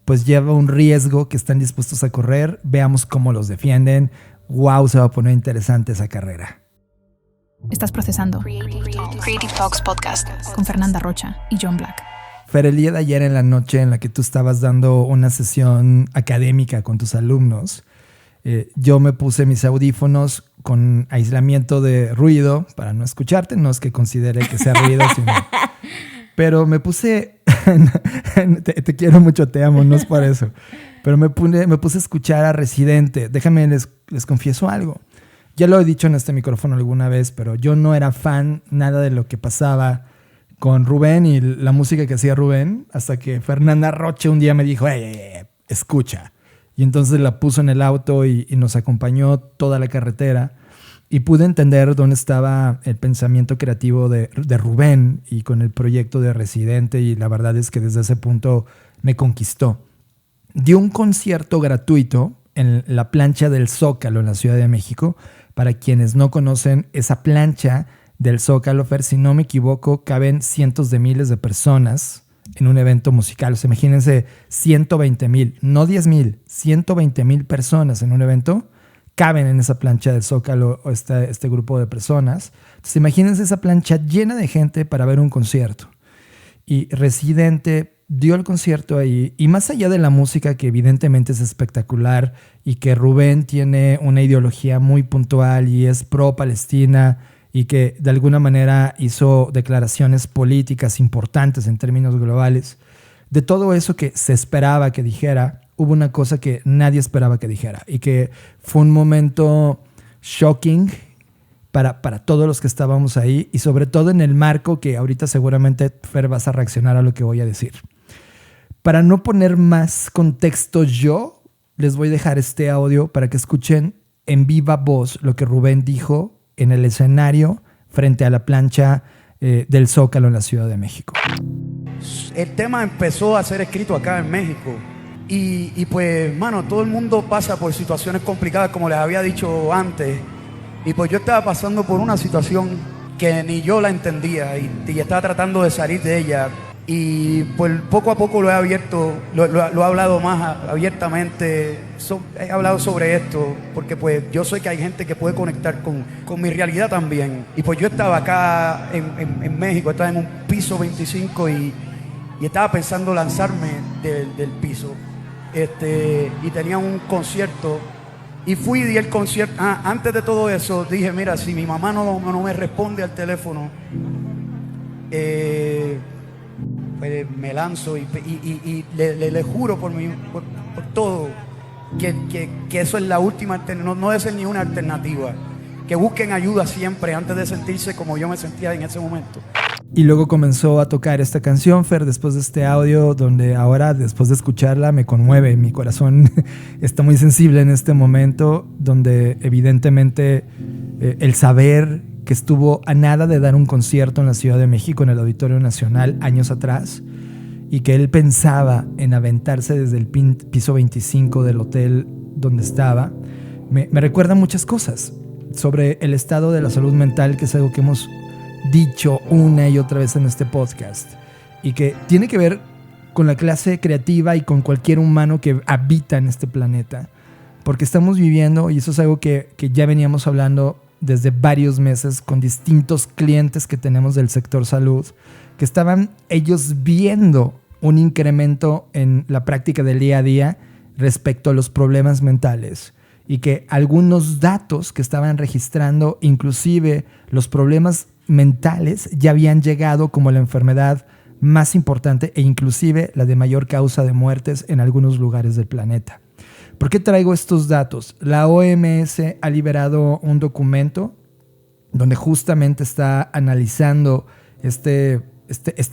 pues lleva un riesgo que están dispuestos a correr. Veamos cómo los defienden. Wow, se va a poner interesante esa carrera. Estás procesando Creative Talks Podcast con Fernanda Rocha y John Black. Fer, el día de ayer en la noche en la que tú estabas dando una sesión académica con tus alumnos, yo me puse mis audífonos con aislamiento de ruido para no escucharte. No es que considere que sea ruido, sino... Pero me puse... te quiero mucho, te amo, no es por eso. Pero me puse a escuchar a Residente. Déjame, les confieso algo. Ya lo he dicho en este micrófono alguna vez, pero yo no era fan nada de lo que pasaba con Rubén y la música que hacía Rubén, hasta que Fernanda Rocha un día me dijo, escucha. Y entonces la puso en el auto y nos acompañó toda la carretera, y pude entender dónde estaba el pensamiento creativo de Rubén y con el proyecto de Residente, y la verdad es que desde ese punto me conquistó. Dio un concierto gratuito en la plancha del Zócalo en la Ciudad de México. Para quienes no conocen, esa plancha del Zócalo, Fer, si no me equivoco, caben cientos de miles de personas en un evento musical. O sea, imagínense 120,000, no 10,000, 120,000 personas en un evento caben en esa plancha del Zócalo, este grupo de personas. Entonces, imagínense esa plancha llena de gente para ver un concierto. Y Residente dio el concierto ahí, y más allá de la música, que evidentemente es espectacular, y que Rubén tiene una ideología muy puntual y es pro-Palestina, y que de alguna manera hizo declaraciones políticas importantes en términos globales, de todo eso que se esperaba que dijera, hubo una cosa que nadie esperaba que dijera, y que fue un momento shocking para todos los que estábamos ahí, y sobre todo en el marco que ahorita seguramente, Fer, vas a reaccionar a lo que voy a decir. Para no poner más contexto yo, les voy a dejar este audio para que escuchen en viva voz lo que Rubén dijo en el escenario frente a la plancha del Zócalo en la Ciudad de México. El tema empezó a ser escrito acá en México y pues, mano, todo el mundo pasa por situaciones complicadas, como les había dicho antes, y pues yo estaba pasando por una situación que ni yo la entendía y estaba tratando de salir de ella. Y pues poco a poco lo he abierto, lo he hablado más abiertamente, he hablado sobre esto, porque pues yo sé que hay gente que puede conectar con mi realidad también. Y pues yo estaba acá en México, estaba en un piso 25 y estaba pensando lanzarme del piso. Y tenía un concierto y fui y di el concierto. Antes de todo eso dije, mira, si mi mamá no me responde al teléfono, pues me lanzo y le juro por todo que eso es la última alternativa, no debe ser ni una alternativa. Que busquen ayuda siempre antes de sentirse como yo me sentía en ese momento. Y luego comenzó a tocar esta canción, Fer, después de este audio, donde ahora, después de escucharla, me conmueve. Mi corazón está muy sensible en este momento, donde evidentemente el saber que estuvo a nada de dar un concierto en la Ciudad de México, en el Auditorio Nacional, años atrás, y que él pensaba en aventarse desde el piso 25 del hotel donde estaba, me recuerda muchas cosas sobre el estado de la salud mental, que es algo que hemos dicho una y otra vez en este podcast, y que tiene que ver con la clase creativa y con cualquier humano que habita en este planeta, porque estamos viviendo, y eso es algo que ya veníamos hablando desde varios meses con distintos clientes que tenemos del sector salud, que estaban ellos viendo un incremento en la práctica del día a día respecto a los problemas mentales, y que algunos datos que estaban registrando, inclusive los problemas mentales, ya habían llegado como la enfermedad más importante e inclusive la de mayor causa de muertes en algunos lugares del planeta. ¿Por qué traigo estos datos? La OMS ha liberado un documento donde justamente está analizando este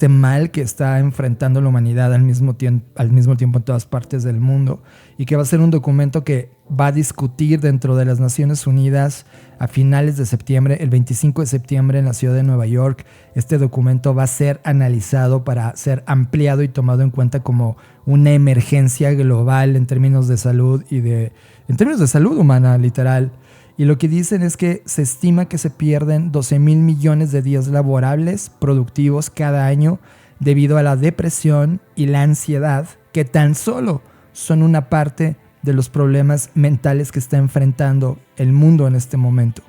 mal que está enfrentando la humanidad al mismo tiempo en todas partes del mundo, y que va a ser un documento que va a discutir dentro de las Naciones Unidas a finales de septiembre, el 25 de septiembre en la ciudad de Nueva York. Este documento va a ser analizado para ser ampliado y tomado en cuenta como una emergencia global en términos de salud en términos de salud humana, literal. Y lo que dicen es que se estima que se pierden 12,000 millones de días laborables productivos cada año debido a la depresión y la ansiedad, que tan solo son una parte de los problemas mentales que está enfrentando el mundo en este momento.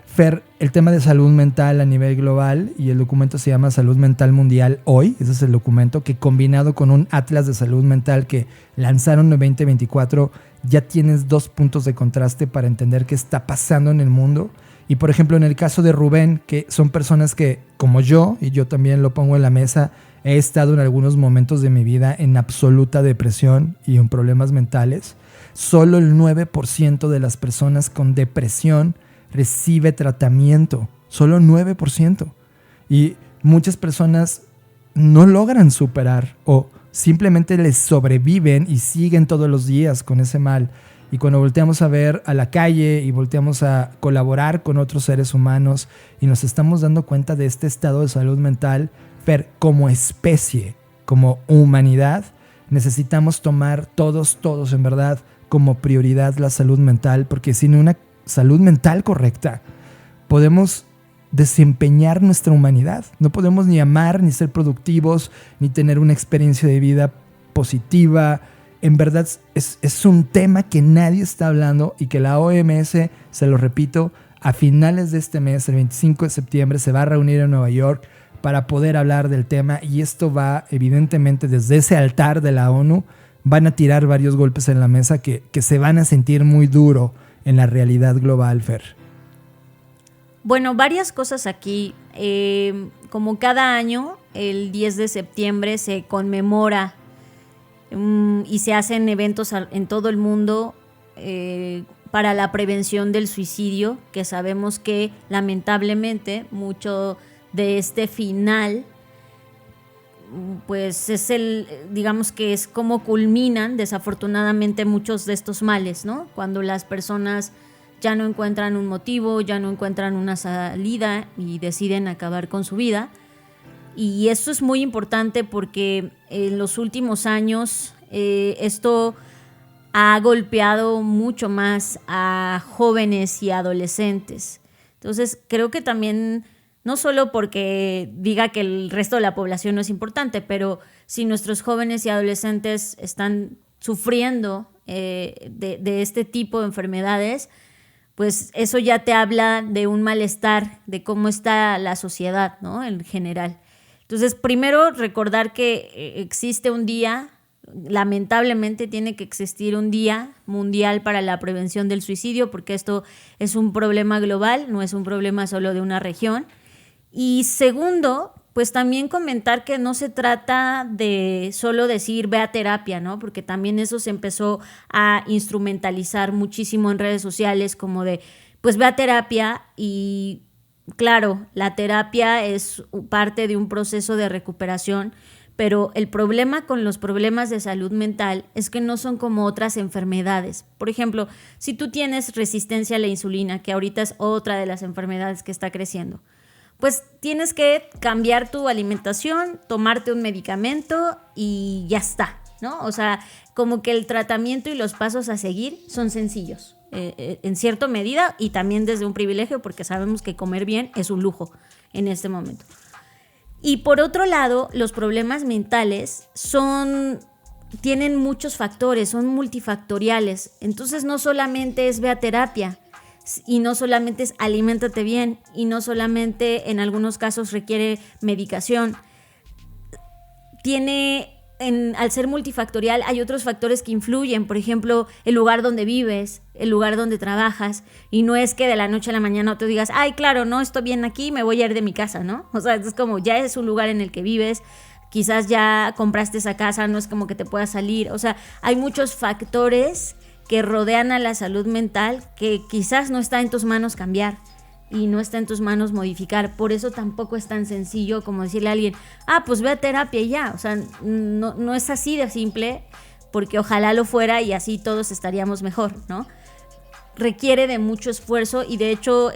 Fer, el tema de salud mental a nivel global, y el documento se llama Salud Mental Mundial Hoy, ese es el documento, que combinado con un atlas de salud mental que lanzaron en 2024, ya tienes 2 puntos de contraste para entender qué está pasando en el mundo. Y por ejemplo, en el caso de Rubén, que son personas que, como yo, y yo también lo pongo en la mesa, he estado en algunos momentos de mi vida en absoluta depresión y en problemas mentales. Solo el 9% de las personas con depresión recibe tratamiento. Solo 9%. Y muchas personas no logran superar o simplemente les sobreviven y siguen todos los días con ese mal. Y cuando volteamos a ver a la calle y volteamos a colaborar con otros seres humanos y nos estamos dando cuenta de este estado de salud mental, Fer, como especie, como humanidad, necesitamos tomar todos en verdad como prioridad la salud mental, porque sin una salud mental correcta podemos desempeñar nuestra humanidad. No podemos ni amar, ni ser productivos, ni tener una experiencia de vida positiva. En verdad es un tema que nadie está hablando y que la OMS, se lo repito, a finales de este mes, el 25 de septiembre, se va a reunir en Nueva York para poder hablar del tema, y esto va, evidentemente, desde ese altar de la ONU, van a tirar varios golpes en la mesa que se van a sentir muy duro en la realidad global, Fer. Bueno, varias cosas aquí. Como cada año, el 10 de septiembre se conmemora y se hacen eventos en todo el mundo para la prevención del suicidio, que sabemos que lamentablemente mucho de este final pues es digamos que es como culminan desafortunadamente muchos de estos males, ¿no? Cuando las personas ya no encuentran un motivo, ya no encuentran una salida y deciden acabar con su vida. Y esto es muy importante porque en los últimos años esto ha golpeado mucho más a jóvenes y adolescentes. Entonces creo que también, no solo porque diga que el resto de la población no es importante, pero si nuestros jóvenes y adolescentes están sufriendo de este tipo de enfermedades, pues eso ya te habla de un malestar, de cómo está la sociedad, ¿no? En general. Entonces, primero recordar que existe un día, lamentablemente tiene que existir un día mundial para la prevención del suicidio, porque esto es un problema global, no es un problema solo de una región. Y segundo, pues también comentar que no se trata de solo decir ve a terapia, ¿no? Porque también eso se empezó a instrumentalizar muchísimo en redes sociales, como de pues ve a terapia. Y claro, la terapia es parte de un proceso de recuperación, pero el problema con los problemas de salud mental es que no son como otras enfermedades. Por ejemplo, si tú tienes resistencia a la insulina, que ahorita es otra de las enfermedades que está creciendo, pues tienes que cambiar tu alimentación, tomarte un medicamento y ya está, ¿no? O sea, como que el tratamiento y los pasos a seguir son sencillos, en cierta medida, y también desde un privilegio, porque sabemos que comer bien es un lujo en este momento. Y por otro lado, los problemas mentales tienen muchos factores, son multifactoriales. Entonces no solamente es ve a terapia, y no solamente es aliméntate bien, y no solamente en algunos casos requiere medicación. Al ser multifactorial hay otros factores que influyen, por ejemplo, el lugar donde vives, el lugar donde trabajas, y no es que de la noche a la mañana tú digas, ay, claro, no estoy bien aquí, me voy a ir de mi casa, ¿no? O sea, es como ya es un lugar en el que vives, quizás ya compraste esa casa, no es como que te puedas salir, o sea, hay muchos factores que rodean a la salud mental que quizás no está en tus manos cambiar y no está en tus manos modificar. Por eso tampoco es tan sencillo como decirle a alguien, pues ve a terapia y ya. O sea, no es así de simple, porque ojalá lo fuera y así todos estaríamos mejor, ¿no? Requiere de mucho esfuerzo, y de hecho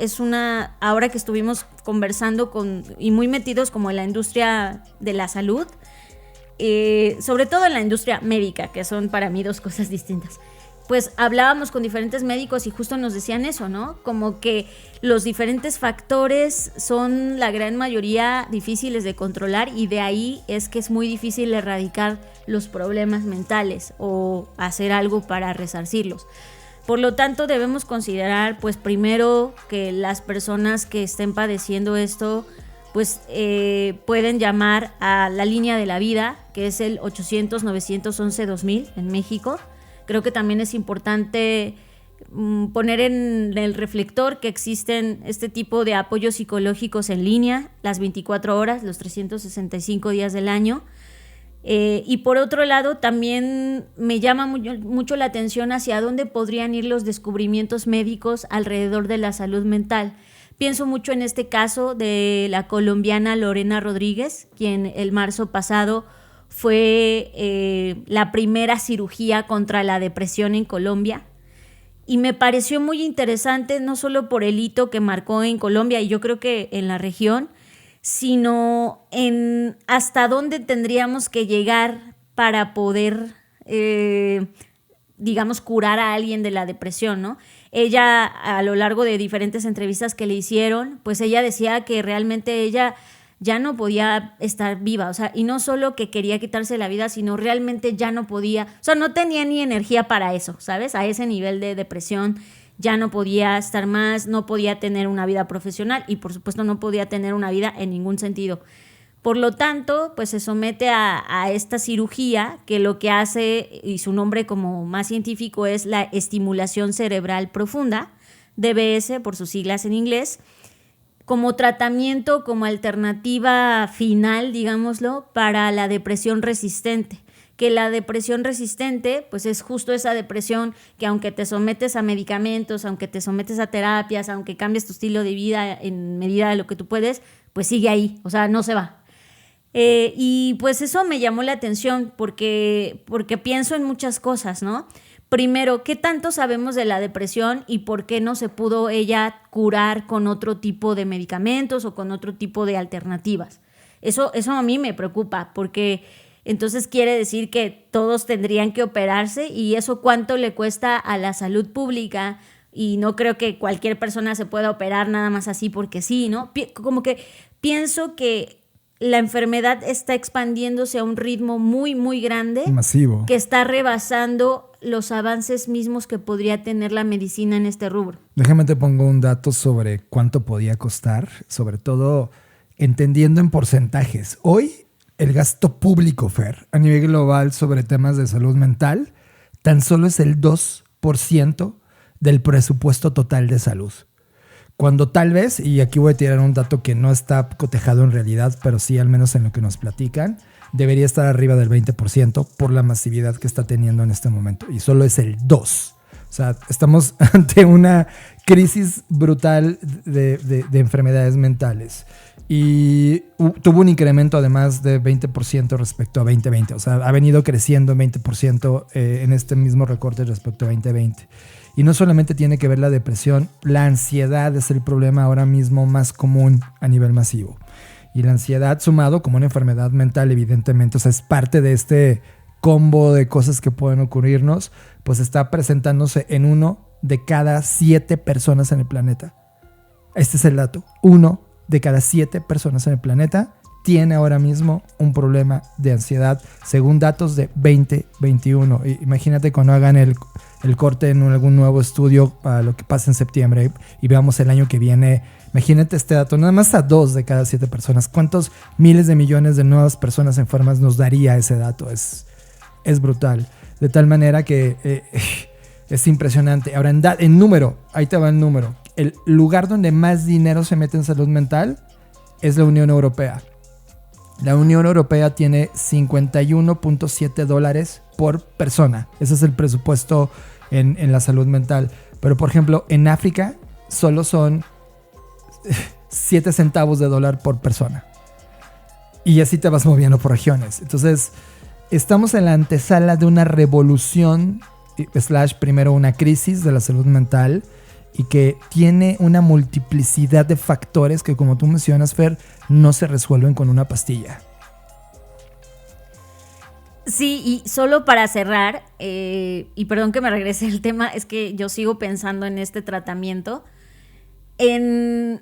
ahora que estuvimos conversando y muy metidos como en la industria de la salud, sobre todo en la industria médica, que son para mí dos cosas distintas, pues hablábamos con diferentes médicos y justo nos decían eso, ¿no? Como que los diferentes factores son la gran mayoría difíciles de controlar, y de ahí es que es muy difícil erradicar los problemas mentales o hacer algo para resarcirlos. Por lo tanto, debemos considerar, pues primero, que las personas que estén padeciendo esto, pues pueden llamar a la línea de la vida, que es el 800-911-2000 en México. Creo que también es importante poner en el reflector que existen este tipo de apoyos psicológicos en línea las 24 horas, los 365 días del año. Y por otro lado, también me llama mucho la atención hacia dónde podrían ir los descubrimientos médicos alrededor de la salud mental. Pienso mucho en este caso de la colombiana Lorena Rodríguez, quien el marzo pasado fue la primera cirugía contra la depresión en Colombia, y me pareció muy interesante, no solo por el hito que marcó en Colombia y yo creo que en la región, sino en hasta dónde tendríamos que llegar para poder, digamos, curar a alguien de la depresión, ¿no? ella, a lo largo de diferentes entrevistas que le hicieron, pues ella decía que realmente ella ya no podía estar viva, o sea, y no solo que quería quitarse la vida, sino realmente ya no podía, o sea, no tenía ni energía para eso, ¿sabes? A ese nivel de depresión ya no podía estar más, no podía tener una vida profesional y por supuesto no podía tener una vida en ningún sentido. Por lo tanto, pues se somete a esta cirugía que lo que hace, y su nombre como más científico es la estimulación cerebral profunda, DBS por sus siglas en inglés, como tratamiento, como alternativa final, digámoslo, para la depresión resistente. Que la depresión resistente, pues es justo esa depresión que aunque te sometes a medicamentos, aunque te sometes a terapias, aunque cambies tu estilo de vida en medida de lo que tú puedes, pues sigue ahí, o sea, no se va. Y pues eso me llamó la atención porque pienso en muchas cosas, ¿no? Primero, ¿qué tanto sabemos de la depresión y por qué no se pudo ella curar con otro tipo de medicamentos o con otro tipo de alternativas? Eso a mí me preocupa porque entonces quiere decir que todos tendrían que operarse y eso cuánto le cuesta a la salud pública y no creo que cualquier persona se pueda operar nada más así porque sí, ¿no? Como que pienso que la enfermedad está expandiéndose a un ritmo muy, muy grande. Masivo. Que está rebasando los avances mismos que podría tener la medicina en este rubro. Déjame te pongo un dato sobre cuánto podía costar, sobre todo entendiendo en porcentajes. Hoy el gasto público, Fer, a nivel global sobre temas de salud mental, tan solo es el 2% del presupuesto total de salud. Cuando tal vez, y aquí voy a tirar un dato que no está cotejado en realidad, pero sí al menos en lo que nos platican, debería estar arriba del 20% por la masividad que está teniendo en este momento. Y solo es el 2%. O sea, estamos ante una crisis brutal de enfermedades mentales. Y tuvo un incremento además de 20% respecto a 2020. O sea, ha venido creciendo en 20% en este mismo recorte respecto a 2020. Y no solamente tiene que ver la depresión, la ansiedad es el problema ahora mismo más común a nivel masivo. Y la ansiedad sumado como una enfermedad mental, evidentemente, o sea, es parte de este combo de cosas que pueden ocurrirnos, pues está presentándose en 1 de cada 7 personas en el planeta. Este es el dato. 1 de cada 7 personas en el planeta tiene ahora mismo un problema de ansiedad, según datos de 2021. Imagínate cuando hagan el corte en algún nuevo estudio para lo que pasa en septiembre y veamos el año que viene. Imagínate este dato, nada más a 2 de cada 7 personas. ¿Cuántos miles de millones de nuevas personas enfermas nos daría ese dato? Es brutal. De tal manera que es impresionante. Ahora, en número, ahí te va el número. El lugar donde más dinero se mete en salud mental es la Unión Europea. La Unión Europea tiene $51.7 por persona. Ese es el presupuesto en la salud mental. Pero, por ejemplo, en África solo son 7 centavos de dólar por persona. Y así te vas moviendo por regiones. Entonces, estamos en la antesala de una revolución / primero una crisis de la salud mental y que tiene una multiplicidad de factores que, como tú mencionas, Fer, no se resuelven con una pastilla. Sí, y solo para cerrar, y perdón que me regrese el tema, es que yo sigo pensando en este tratamiento. Me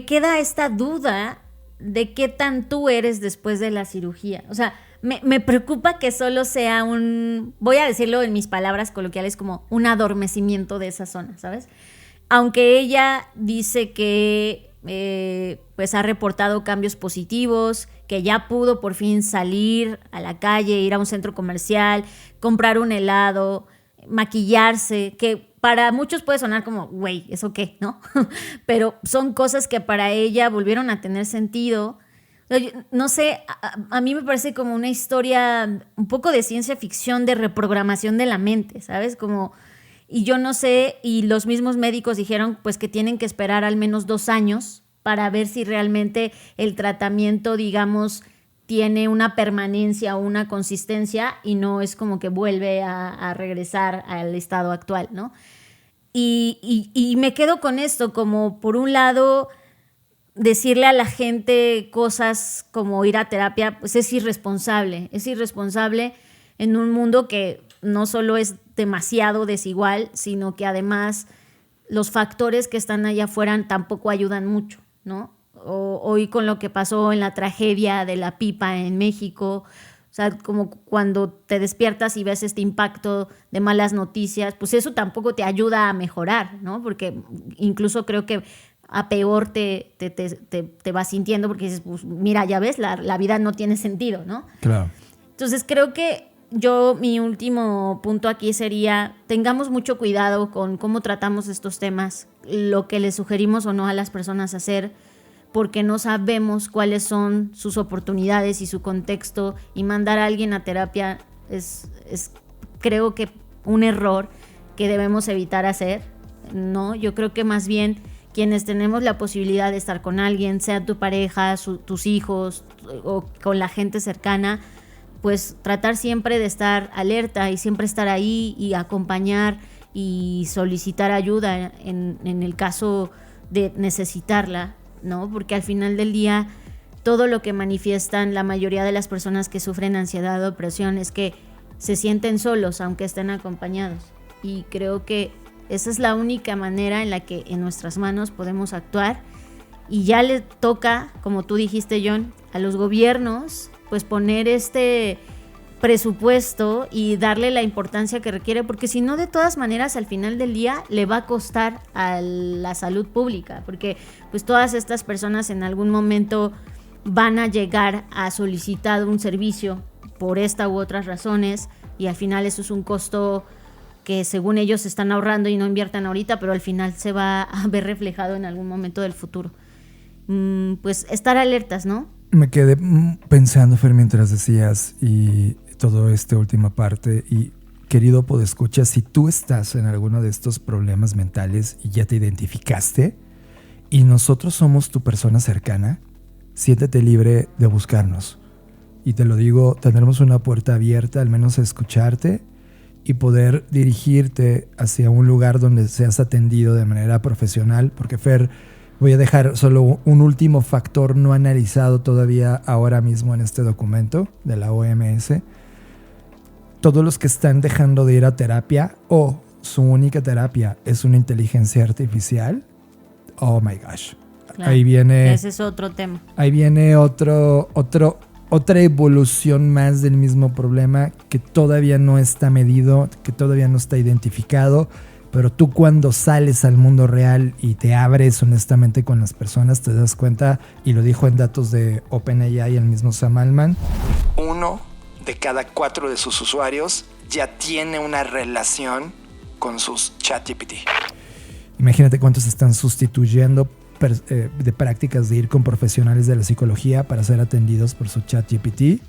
queda esta duda de qué tan tú eres después de la cirugía. O sea, me preocupa que solo sea voy a decirlo en mis palabras coloquiales, como un adormecimiento de esa zona, ¿sabes? Aunque ella dice que pues ha reportado cambios positivos, que ya pudo por fin salir a la calle, ir a un centro comercial, comprar un helado, maquillarse, que para muchos puede sonar como, güey, ¿eso qué? ¿No? Pero son cosas que para ella volvieron a tener sentido. No sé, a mí me parece como una historia un poco de ciencia ficción, de reprogramación de la mente, ¿sabes? Y yo no sé, y los mismos médicos dijeron pues que tienen que esperar al menos 2 años para ver si realmente el tratamiento, digamos, tiene una permanencia o una consistencia y no es como que vuelve a regresar al estado actual, ¿no? Y me quedo con esto, como por un lado decirle a la gente cosas como ir a terapia, pues es irresponsable en un mundo que no solo es demasiado desigual, sino que además los factores que están allá afuera tampoco ayudan mucho, ¿no? Hoy con lo que pasó en la tragedia de la pipa en México, o sea, como cuando te despiertas y ves este impacto de malas noticias, pues eso tampoco te ayuda a mejorar, ¿no? Porque incluso creo que a peor te vas sintiendo porque dices, pues mira, ya ves, la vida no tiene sentido, ¿no? Claro. Entonces creo que mi último punto aquí sería, tengamos mucho cuidado con cómo tratamos estos temas, lo que les sugerimos o no a las personas hacer, porque no sabemos cuáles son sus oportunidades y su contexto, y mandar a alguien a terapia es creo que un error que debemos evitar hacer, ¿no? Yo creo que más bien quienes tenemos la posibilidad de estar con alguien, sea tu pareja, tus hijos o con la gente cercana, pues tratar siempre de estar alerta y siempre estar ahí y acompañar y solicitar ayuda en el caso de necesitarla, ¿no? Porque al final del día todo lo que manifiestan la mayoría de las personas que sufren ansiedad o depresión es que se sienten solos aunque estén acompañados, y creo que esa es la única manera en la que en nuestras manos podemos actuar, y ya le toca, como tú dijiste, John, a los gobiernos pues poner este presupuesto y darle la importancia que requiere, porque si no, de todas maneras al final del día le va a costar a la salud pública, porque pues todas estas personas en algún momento van a llegar a solicitar un servicio por esta u otras razones, y al final eso es un costo que según ellos están ahorrando y no inviertan ahorita, pero al final se va a ver reflejado en algún momento del futuro. Pues estar alertas, ¿no? Me quedé pensando, Fer, mientras decías y toda esta última parte, y querido podescucha, si tú estás en alguno de estos problemas mentales y ya te identificaste y nosotros somos tu persona cercana, siéntete libre de buscarnos. Y te lo digo, tendremos una puerta abierta, al menos a escucharte y poder dirigirte hacia un lugar donde seas atendido de manera profesional, porque Fer, voy a dejar solo un último factor no analizado todavía ahora mismo en este documento de la OMS. Todos los que están dejando de ir a terapia o su única terapia es una inteligencia artificial, oh my gosh. Claro, ahí viene... Ese es otro tema. Ahí viene otra evolución más del mismo problema que todavía no está medido, que todavía no está identificado. Pero tú cuando sales al mundo real y te abres honestamente con las personas, te das cuenta, y lo dijo en datos de OpenAI el mismo Sam Altman. 1 de cada 4 de sus usuarios ya tiene una relación con sus ChatGPT. Imagínate cuántos están sustituyendo de prácticas de ir con profesionales de la psicología para ser atendidos por su ChatGPT.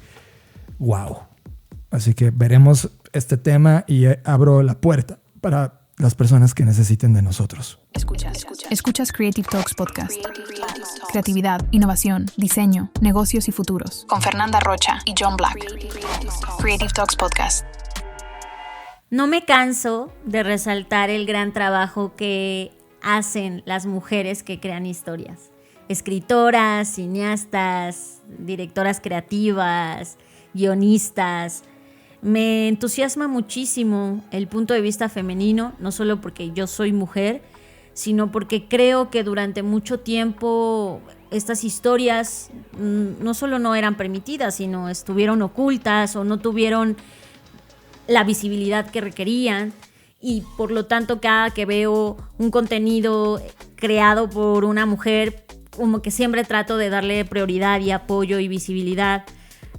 ¡Wow! Así que veremos este tema y abro la puerta para las personas que necesiten de nosotros. Escuchas Creative Talks Podcast. Creatividad, innovación, diseño, negocios y futuros. Con Fernanda Rocha y John Black. Creative Talks Podcast. No me canso de resaltar el gran trabajo que hacen las mujeres que crean historias. Escritoras, cineastas, directoras creativas, guionistas. Me entusiasma muchísimo el punto de vista femenino, no solo porque yo soy mujer, sino porque creo que durante mucho tiempo estas historias no solo no eran permitidas, sino estuvieron ocultas o no tuvieron la visibilidad que requerían. Y por lo tanto, cada que veo un contenido creado por una mujer, como que siempre trato de darle prioridad y apoyo y visibilidad.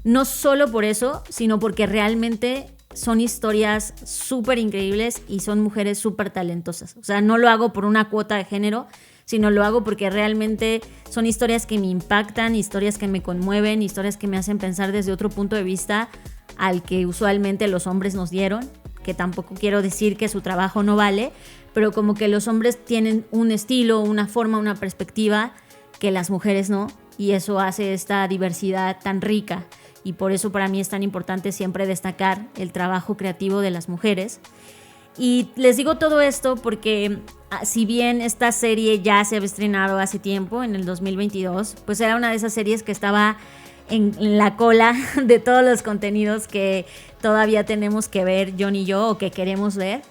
No solo por eso, sino porque realmente son historias súper increíbles y son mujeres súper talentosas. O sea, no lo hago por una cuota de género, sino lo hago porque realmente son historias que me impactan, historias que me conmueven, historias que me hacen pensar desde otro punto de vista al que usualmente los hombres nos dieron, que tampoco quiero decir que su trabajo no vale, pero como que los hombres tienen un estilo, una forma, una perspectiva que las mujeres no, y eso hace esta diversidad tan rica. Y por eso para mí es tan importante siempre destacar el trabajo creativo de las mujeres. Y les digo todo esto porque si bien esta serie ya se había estrenado hace tiempo, en el 2022, pues era una de esas series que estaba en la cola de todos los contenidos que todavía tenemos que ver John y yo, o que queremos ver.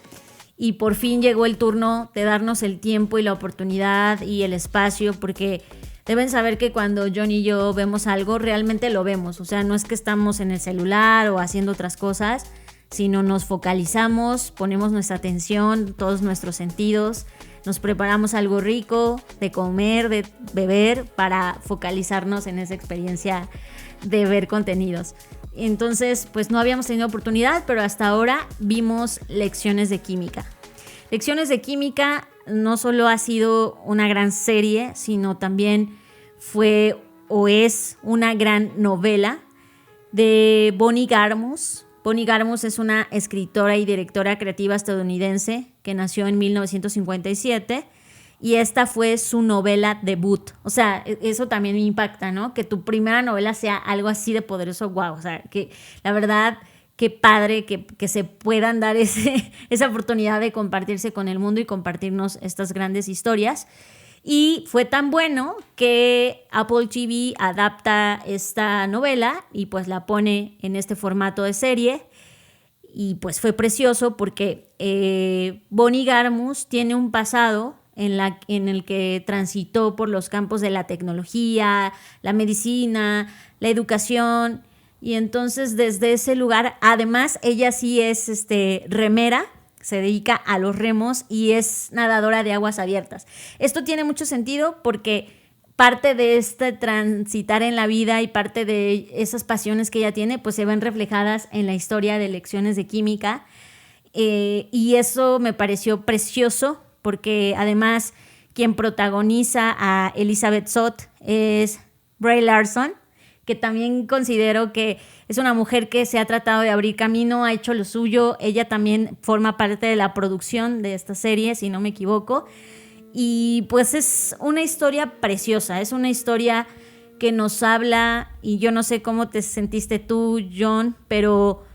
y por fin llegó el turno de darnos el tiempo y la oportunidad y el espacio, porque deben saber que cuando John y yo vemos algo, realmente lo vemos. O sea, no es que estamos en el celular o haciendo otras cosas, sino nos focalizamos, ponemos nuestra atención, todos nuestros sentidos, nos preparamos algo rico de comer, de beber, para focalizarnos en esa experiencia de ver contenidos. Entonces, pues no habíamos tenido oportunidad, pero hasta ahora vimos Lecciones de Química. Lecciones de Química no solo ha sido una gran serie, sino también fue o es una gran novela de Bonnie Garmus. Bonnie Garmus es una escritora y directora creativa estadounidense que nació en 1957 y esta fue su novela debut. O sea, eso también me impacta, ¿no? Que tu primera novela sea algo así de poderoso, wow. O sea, que la verdad, qué padre que se puedan dar esa oportunidad de compartirse con el mundo y compartirnos estas grandes historias. Y fue tan bueno que Apple TV adapta esta novela y pues la pone en este formato de serie. Y pues fue precioso porque Bonnie Garmus tiene un pasado en el que transitó por los campos de la tecnología, la medicina, la educación. Y entonces desde ese lugar, además ella sí es remera, se dedica a los remos y es nadadora de aguas abiertas. Esto tiene mucho sentido porque parte de este transitar en la vida y parte de esas pasiones que ella tiene, pues se ven reflejadas en la historia de Lecciones de Química. Y eso me pareció precioso porque además quien protagoniza a Elizabeth Zott es Brie Larson, que también considero que es una mujer que se ha tratado de abrir camino, ha hecho lo suyo. Ella también forma parte de la producción de esta serie, si no me equivoco. Y pues es una historia preciosa, es una historia que nos habla, y yo no sé cómo te sentiste tú, John, pero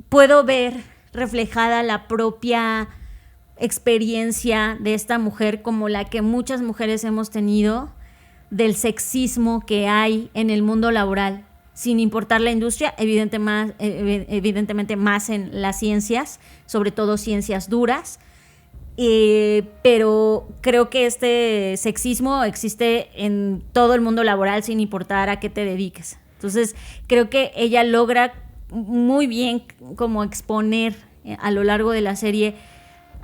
puedo ver reflejada la propia experiencia de esta mujer como la que muchas mujeres hemos tenido, del sexismo que hay en el mundo laboral, sin importar la industria, evidentemente más en las ciencias, sobre todo ciencias duras, pero creo que este sexismo existe en todo el mundo laboral sin importar a qué te dediques. Entonces creo que ella logra muy bien como exponer a lo largo de la serie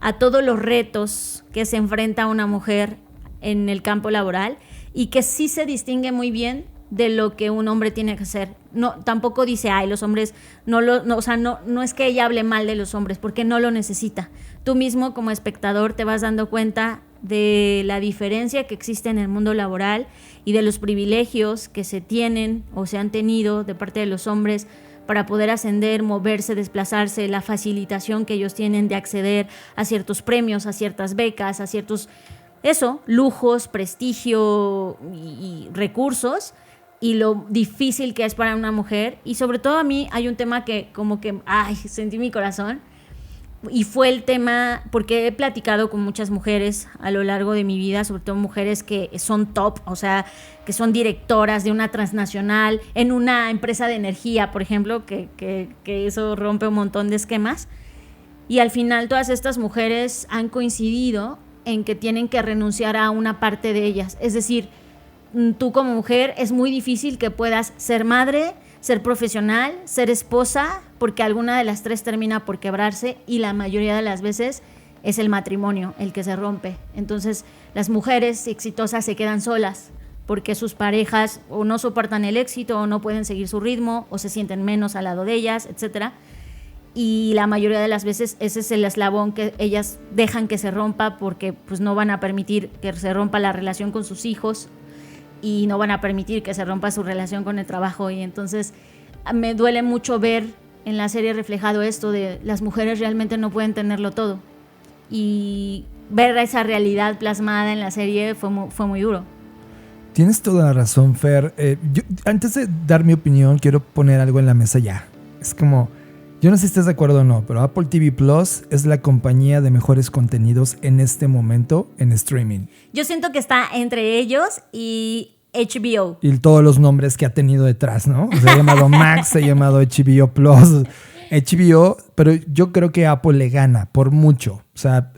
a todos los retos que se enfrenta una mujer en el campo laboral, y que sí se distingue muy bien de lo que un hombre tiene que hacer. No, tampoco dice, ay, los hombres no es que ella hable mal de los hombres, porque no lo necesita. Tú mismo como espectador te vas dando cuenta de la diferencia que existe en el mundo laboral y de los privilegios que se tienen o se han tenido de parte de los hombres para poder ascender, moverse, desplazarse, la facilitación que ellos tienen de acceder a ciertos premios, a ciertas becas, a ciertos lujos, prestigio y recursos, y lo difícil que es para una mujer. Y sobre todo a mí hay un tema que como que sentí mi corazón, y fue el tema, porque he platicado con muchas mujeres a lo largo de mi vida, sobre todo mujeres que son top, o sea, que son directoras de una transnacional en una empresa de energía, por ejemplo, que eso rompe un montón de esquemas, y al final todas estas mujeres han coincidido en que tienen que renunciar a una parte de ellas. Es decir, tú como mujer es muy difícil que puedas ser madre, ser profesional, ser esposa, porque alguna de las tres termina por quebrarse, y la mayoría de las veces es el matrimonio el que se rompe. Entonces las mujeres exitosas se quedan solas porque sus parejas o no soportan el éxito, o no pueden seguir su ritmo, o se sienten menos al lado de ellas, etcétera. Y la mayoría de las veces ese es el eslabón que ellas dejan que se rompa, porque pues no van a permitir que se rompa la relación con sus hijos, y no van a permitir que se rompa su relación con el trabajo. Y entonces me duele mucho ver en la serie reflejado esto de las mujeres realmente no pueden tenerlo todo, y ver esa realidad plasmada en la serie fue muy duro. Tienes toda la razón, Fer. Yo, antes de dar mi opinión, quiero poner algo en la mesa ya. Es como, yo no sé si estás de acuerdo o no, pero Apple TV Plus es la compañía de mejores contenidos en este momento en streaming. Yo siento que está entre ellos y HBO. Y todos los nombres que ha tenido detrás, ¿no? Se ha llamado Max, se ha llamado HBO Plus. HBO, pero yo creo que Apple le gana por mucho. O sea,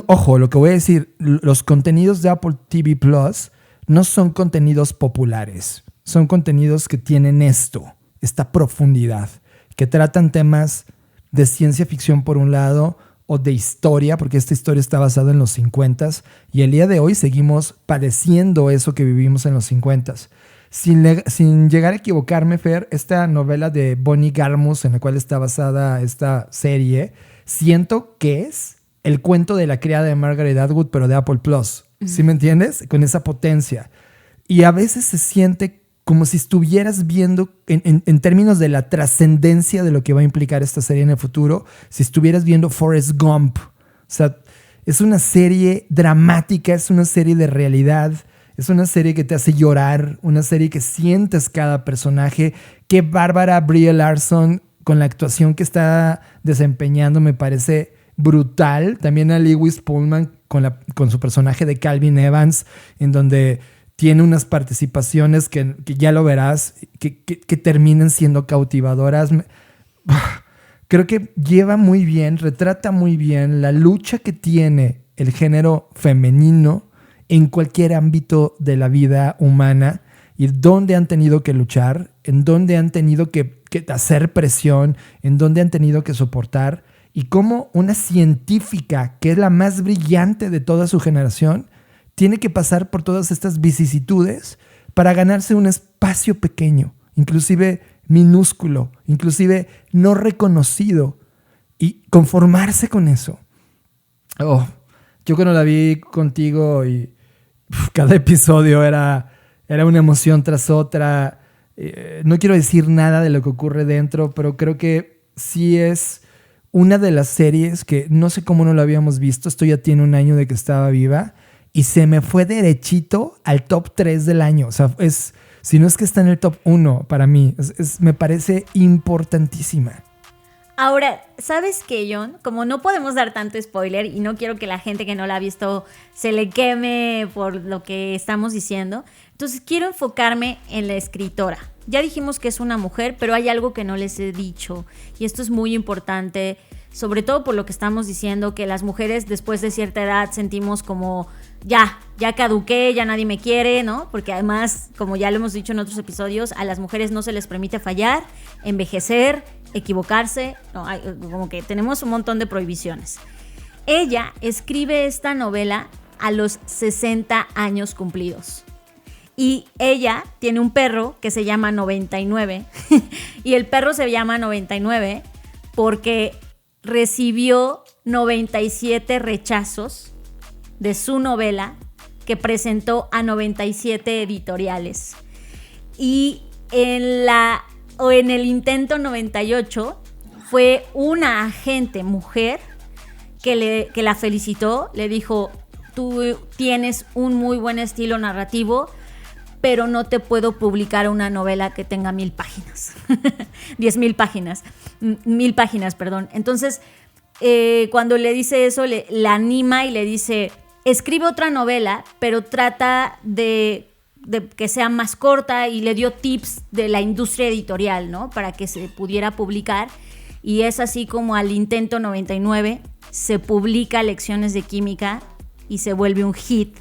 ojo, lo que voy a decir, los contenidos de Apple TV Plus no son contenidos populares. Son contenidos que tienen esta profundidad, que tratan temas de ciencia ficción por un lado o de historia, porque esta historia está basada en los 50s y el día de hoy seguimos padeciendo eso que vivimos en los 50s. Sin llegar a equivocarme, Fer, esta novela de Bonnie Garmus en la cual está basada esta serie, siento que es el cuento de la criada de Margaret Atwood, pero de Apple Plus. ¿Sí me entiendes? Con esa potencia. Y a veces se siente como si estuvieras viendo, en términos de la trascendencia de lo que va a implicar esta serie en el futuro, si estuvieras viendo Forrest Gump. O sea, es una serie dramática, es una serie de realidad, es una serie que te hace llorar, una serie que sientes cada personaje. Que Bárbara Brie Larson, con la actuación que está desempeñando, me parece brutal. También a Lewis Pullman con su personaje de Calvin Evans, en donde tiene unas participaciones que ya lo verás, que terminan siendo cautivadoras. Creo que lleva muy bien, retrata muy bien la lucha que tiene el género femenino en cualquier ámbito de la vida humana y dónde han tenido que luchar, en dónde han tenido que hacer presión, en dónde han tenido que soportar, y cómo una científica que es la más brillante de toda su generación tiene que pasar por todas estas vicisitudes para ganarse un espacio pequeño, inclusive minúsculo, inclusive no reconocido, y conformarse con eso. Yo cuando la vi contigo y cada episodio era una emoción tras otra. No quiero decir nada de lo que ocurre dentro, pero creo que sí es una de las series que no sé cómo no lo habíamos visto. Esto ya tiene un año de que estaba viva y se me fue derechito al top 3 del año. O sea, si no es que está en el top 1 para mí, me parece importantísima. Ahora, ¿sabes qué, John? Como no podemos dar tanto spoiler y no quiero que la gente que no la ha visto se le queme por lo que estamos diciendo, entonces quiero enfocarme en la escritora. Ya dijimos que es una mujer, pero hay algo que no les he dicho y esto es muy importante, sobre todo por lo que estamos diciendo, que las mujeres después de cierta edad sentimos como ya caduqué, ya nadie me quiere, ¿no? Porque además, como ya lo hemos dicho en otros episodios, a las mujeres no se les permite fallar, envejecer, equivocarse, no, como que tenemos un montón de prohibiciones. Ella escribe esta novela a los 60 años cumplidos. Y ella tiene un perro que se llama 99 y el perro se llama 99 porque recibió 97 rechazos de su novela que presentó a 97 editoriales. Y en el intento 98 fue una agente mujer que la felicitó, le dijo: tú tienes un muy buen estilo narrativo, pero no te puedo publicar una novela que tenga 1000 páginas. 10,000 páginas. 1000 páginas, perdón. Entonces, cuando le dice eso, la anima y le dice: escribe otra novela, pero trata de que sea más corta, y le dio tips de la industria editorial, ¿no? Para que se pudiera publicar. Y es así como al intento 99 se publica Lecciones de Química y se vuelve un hit.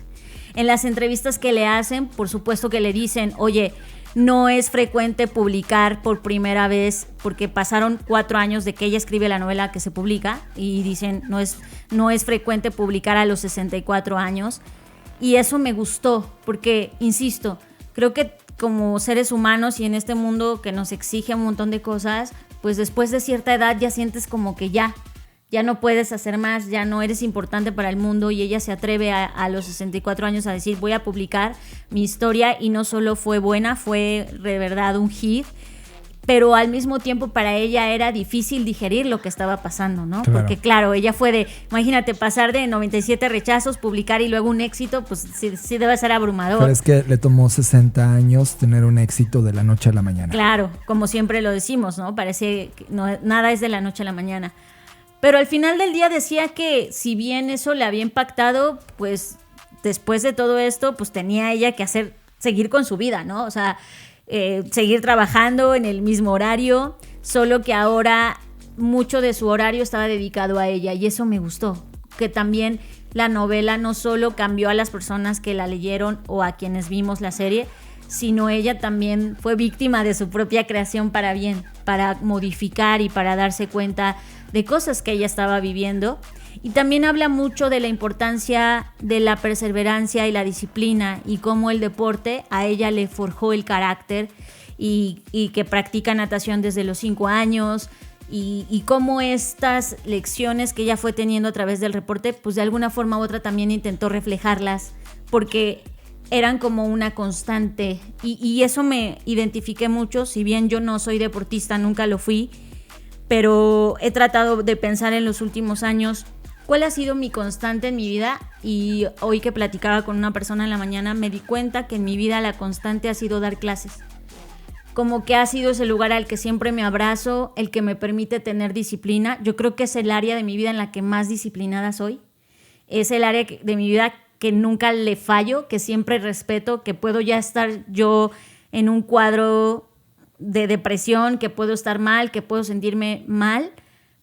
En las entrevistas que le hacen, por supuesto que le dicen: oye, no es frecuente publicar por primera vez, porque pasaron 4 años de que ella escribe la novela que se publica, y dicen no es frecuente publicar a los 64 años. Y eso me gustó, porque, insisto, creo que como seres humanos y en este mundo que nos exige un montón de cosas, pues después de cierta edad ya sientes como que ya no puedes hacer más, ya no eres importante para el mundo, y ella se atreve a los 64 años a decir: voy a publicar mi historia, y no solo fue buena, fue de verdad un hit, pero al mismo tiempo para ella era difícil digerir lo que estaba pasando, ¿no? Claro. Porque claro, ella fue imagínate, pasar de 97 rechazos, publicar y luego un éxito, pues sí debe ser abrumador. Pero es que le tomó 60 años tener un éxito de la noche a la mañana. Claro, como siempre lo decimos, ¿no? Parece que nada es de la noche a la mañana. Pero al final del día decía que si bien eso le había impactado, pues después de todo esto, pues tenía ella que seguir con su vida, ¿no? O sea, seguir trabajando en el mismo horario, solo que ahora mucho de su horario estaba dedicado a ella y eso me gustó, que también la novela no solo cambió a las personas que la leyeron o a quienes vimos la serie, sino ella también fue víctima de su propia creación para bien, para modificar y para darse cuenta de cosas que ella estaba viviendo. Y también habla mucho de la importancia de la perseverancia y la disciplina y cómo el deporte a ella le forjó el carácter y que practica natación desde los 5 años y cómo estas lecciones que ella fue teniendo a través del deporte, pues de alguna forma u otra también intentó reflejarlas porque eran como una constante y eso me identifiqué mucho, si bien yo no soy deportista, nunca lo fui, pero he tratado de pensar en los últimos años cuál ha sido mi constante en mi vida y hoy que platicaba con una persona en la mañana me di cuenta que en mi vida la constante ha sido dar clases. Como que ha sido ese lugar al que siempre me abrazo, el que me permite tener disciplina. Yo creo que es el área de mi vida en la que más disciplinada soy. Es el área de mi vida que nunca le fallo, que siempre respeto, que puedo ya estar yo en un cuadro de depresión, que puedo estar mal, que puedo sentirme mal,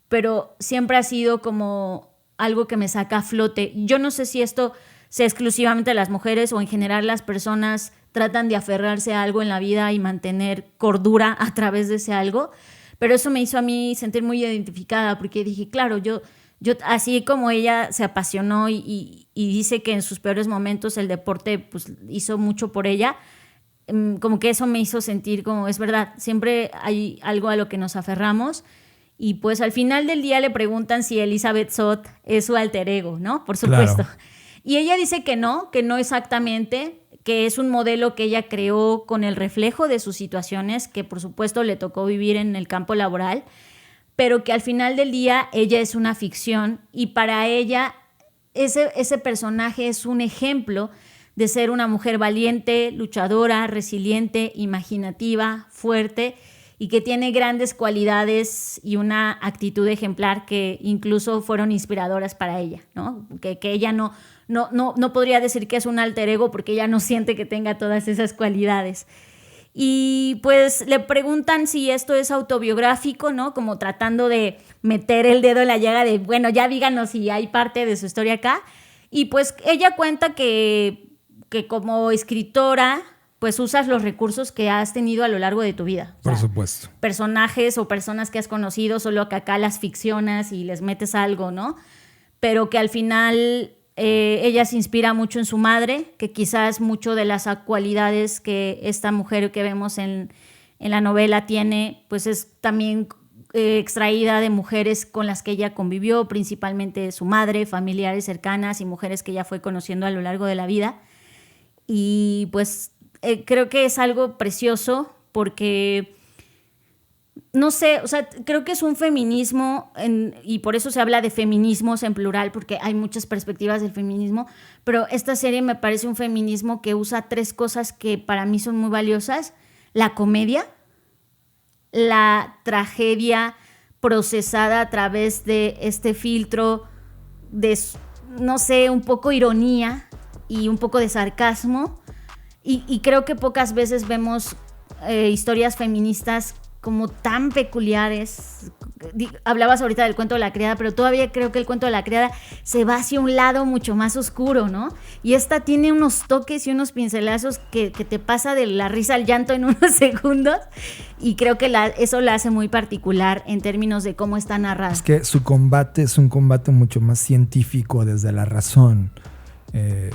pero siempre ha sido como algo que me saca a flote. Yo no sé si esto sea exclusivamente de las mujeres o en general las personas tratan de aferrarse a algo en la vida y mantener cordura a través de ese algo, pero eso me hizo a mí sentir muy identificada porque dije, claro, yo así como ella se apasionó y dice que en sus peores momentos el deporte pues, hizo mucho por ella, como que eso me hizo sentir como, es verdad, siempre hay algo a lo que nos aferramos y pues al final del día le preguntan si Elizabeth Zott es su alter ego, ¿no? Por supuesto. Claro. Y ella dice que no exactamente, que es un modelo que ella creó con el reflejo de sus situaciones, que por supuesto le tocó vivir en el campo laboral, pero que al final del día ella es una ficción y para ella ese personaje es un ejemplo de ser una mujer valiente, luchadora, resiliente, imaginativa, fuerte y que tiene grandes cualidades y una actitud ejemplar que incluso fueron inspiradoras para ella, ¿no? Que ella no podría decir que es un alter ego porque ella no siente que tenga todas esas cualidades. Y pues le preguntan si esto es autobiográfico, ¿no? Como tratando de meter el dedo en la llaga de, bueno, ya díganos si hay parte de su historia acá. Y pues ella cuenta que como escritora, pues usas los recursos que has tenido a lo largo de tu vida. Por supuesto. Personajes o personas que has conocido, solo que acá las ficcionas y les metes algo, ¿no? Pero que al final ella se inspira mucho en su madre, que quizás mucho de las cualidades que esta mujer que vemos en la novela tiene, pues es también extraída de mujeres con las que ella convivió, principalmente su madre, familiares cercanas y mujeres que ella fue conociendo a lo largo de la vida. Y pues creo que es algo precioso porque, no sé, o sea, creo que es un feminismo y por eso se habla de feminismos en plural porque hay muchas perspectivas del feminismo, pero esta serie me parece un feminismo que usa 3 cosas que para mí son muy valiosas: la comedia, la tragedia procesada a través de este filtro de, no sé, un poco ironía y un poco de sarcasmo y creo que pocas veces vemos historias feministas como tan peculiares. Hablabas ahorita del cuento de la criada, pero todavía creo que el cuento de la criada se va hacia un lado mucho más oscuro, ¿no? Y esta tiene unos toques y unos pincelazos que te pasa de la risa al llanto en unos segundos y creo que eso la hace muy particular en términos de cómo está narrada. Es que su combate es un combate mucho más científico desde la razón.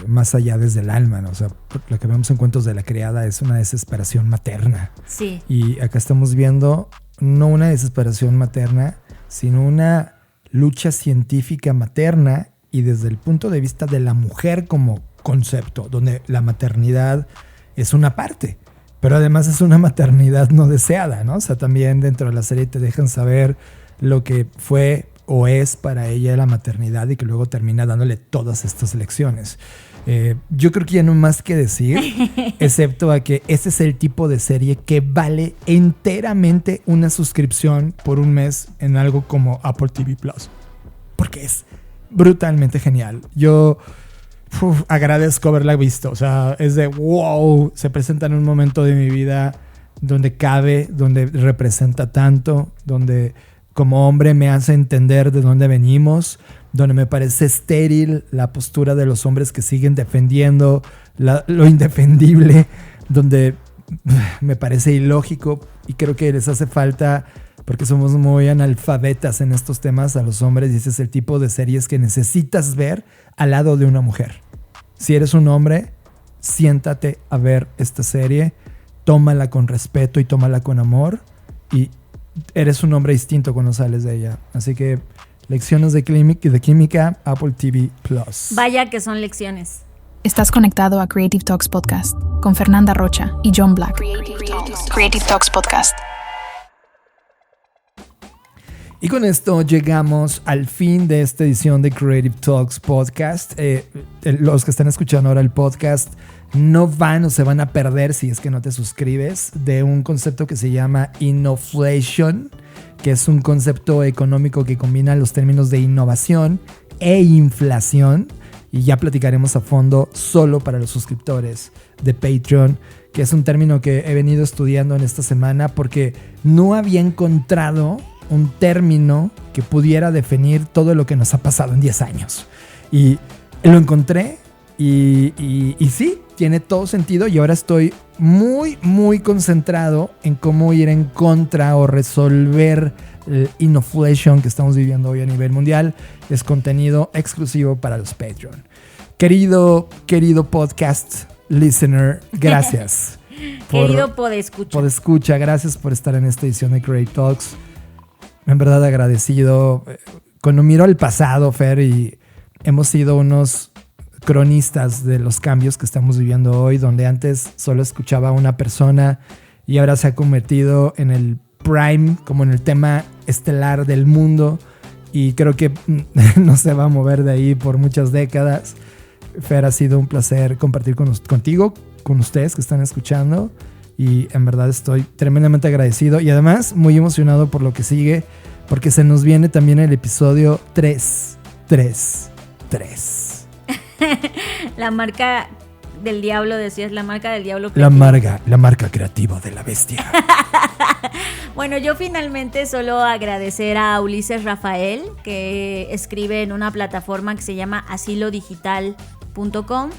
Más allá desde el alma, ¿no? O sea, lo que vemos en Cuentos de la Criada es una desesperación materna. Sí. Y acá estamos viendo no una desesperación materna, sino una lucha científica materna y desde el punto de vista de la mujer como concepto, donde la maternidad es una parte, pero además es una maternidad no deseada, ¿no? O sea, también dentro de la serie te dejan saber lo que fue o es para ella la maternidad y que luego termina dándole todas estas lecciones. Yo creo que ya no hay más que decir, excepto a que este es el tipo de serie que vale enteramente una suscripción por un mes en algo como Apple TV Plus, porque es brutalmente genial. Yo agradezco haberla visto, o sea, es de wow, se presenta en un momento de mi vida donde cabe, donde representa tanto, donde como hombre me hace entender de dónde venimos, donde me parece estéril la postura de los hombres que siguen defendiendo lo indefendible, donde me parece ilógico y creo que les hace falta, porque somos muy analfabetas en estos temas a los hombres, y ese es el tipo de series que necesitas ver al lado de una mujer. Si eres un hombre, siéntate a ver esta serie, tómala con respeto y tómala con amor, y eres un hombre distinto cuando sales de ella. Así que lecciones de química, Apple TV Plus. Vaya que son lecciones. Estás conectado a Creative Talks Podcast con Fernanda Rocha y John Black. Creative Talks Podcast. Y con esto llegamos al fin de esta edición de Creative Talks Podcast. Los que están escuchando ahora el podcast no van o se van a perder, si es que no te suscribes, de un concepto que se llama Innoflation, que es un concepto económico que combina los términos de innovación e inflación. Y ya platicaremos a fondo solo para los suscriptores de Patreon, que es un término que he venido estudiando en esta semana porque no había encontrado un término que pudiera definir todo lo que nos ha pasado en 10 años. Y lo encontré y sí, tiene todo sentido, y ahora estoy muy, muy concentrado en cómo ir en contra o resolver el innoflation que estamos viviendo hoy a nivel mundial. Es contenido exclusivo para los Patreon. Querido podcast listener, gracias. Querido podescucha, gracias por estar en esta edición de Creative Talks. En verdad agradecido. Cuando miro al pasado, Fer, y hemos sido unos cronistas de los cambios que estamos viviendo hoy, donde antes solo escuchaba a una persona y ahora se ha convertido en el prime, como en el tema estelar del mundo, y creo que no se va a mover de ahí por muchas décadas. Fer, ha sido un placer compartir contigo, con ustedes que están escuchando, y en verdad estoy tremendamente agradecido y además muy emocionado por lo que sigue, porque se nos viene también el episodio 333. La marca del diablo, decías, la marca del diablo creativa. La marca creativa de la bestia. Bueno, yo finalmente solo agradecer a Ulises Rafael, que escribe en una plataforma que se llama asilodigital.com,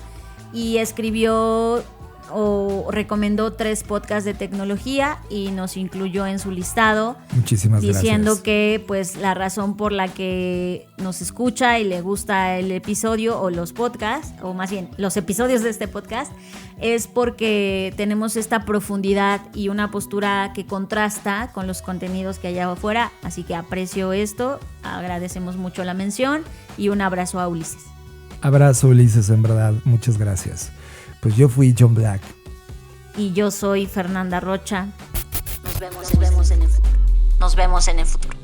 y escribió o recomendó 3 podcasts de tecnología y nos incluyó en su listado. Muchísimas gracias. Diciendo que pues la razón por la que nos escucha y le gusta el episodio o los podcasts, o más bien los episodios de este podcast, es porque tenemos esta profundidad y una postura que contrasta con los contenidos que hay afuera. Así que aprecio esto, agradecemos mucho la mención y un abrazo a Ulises. Abrazo, Ulises, en verdad, muchas gracias. Pues yo fui John Black. Y yo soy Fernanda Rocha. Nos vemos en el futuro. Nos vemos en el futuro.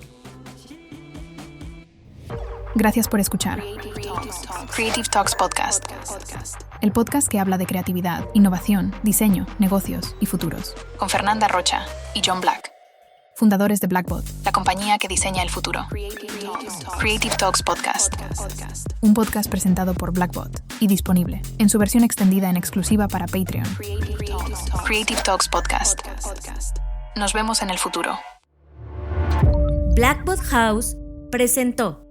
Gracias por escuchar Creative Talks Podcast. El podcast que habla de creatividad, innovación, diseño, negocios y futuros. Con Fernanda Rocha y John Black, fundadores de Blackbot, la compañía que diseña el futuro. Creative Talks Podcast. Un podcast presentado por Blackbot y disponible en su versión extendida en exclusiva para Patreon. Creative Talks Podcast. Nos vemos en el futuro. Blackbot House presentó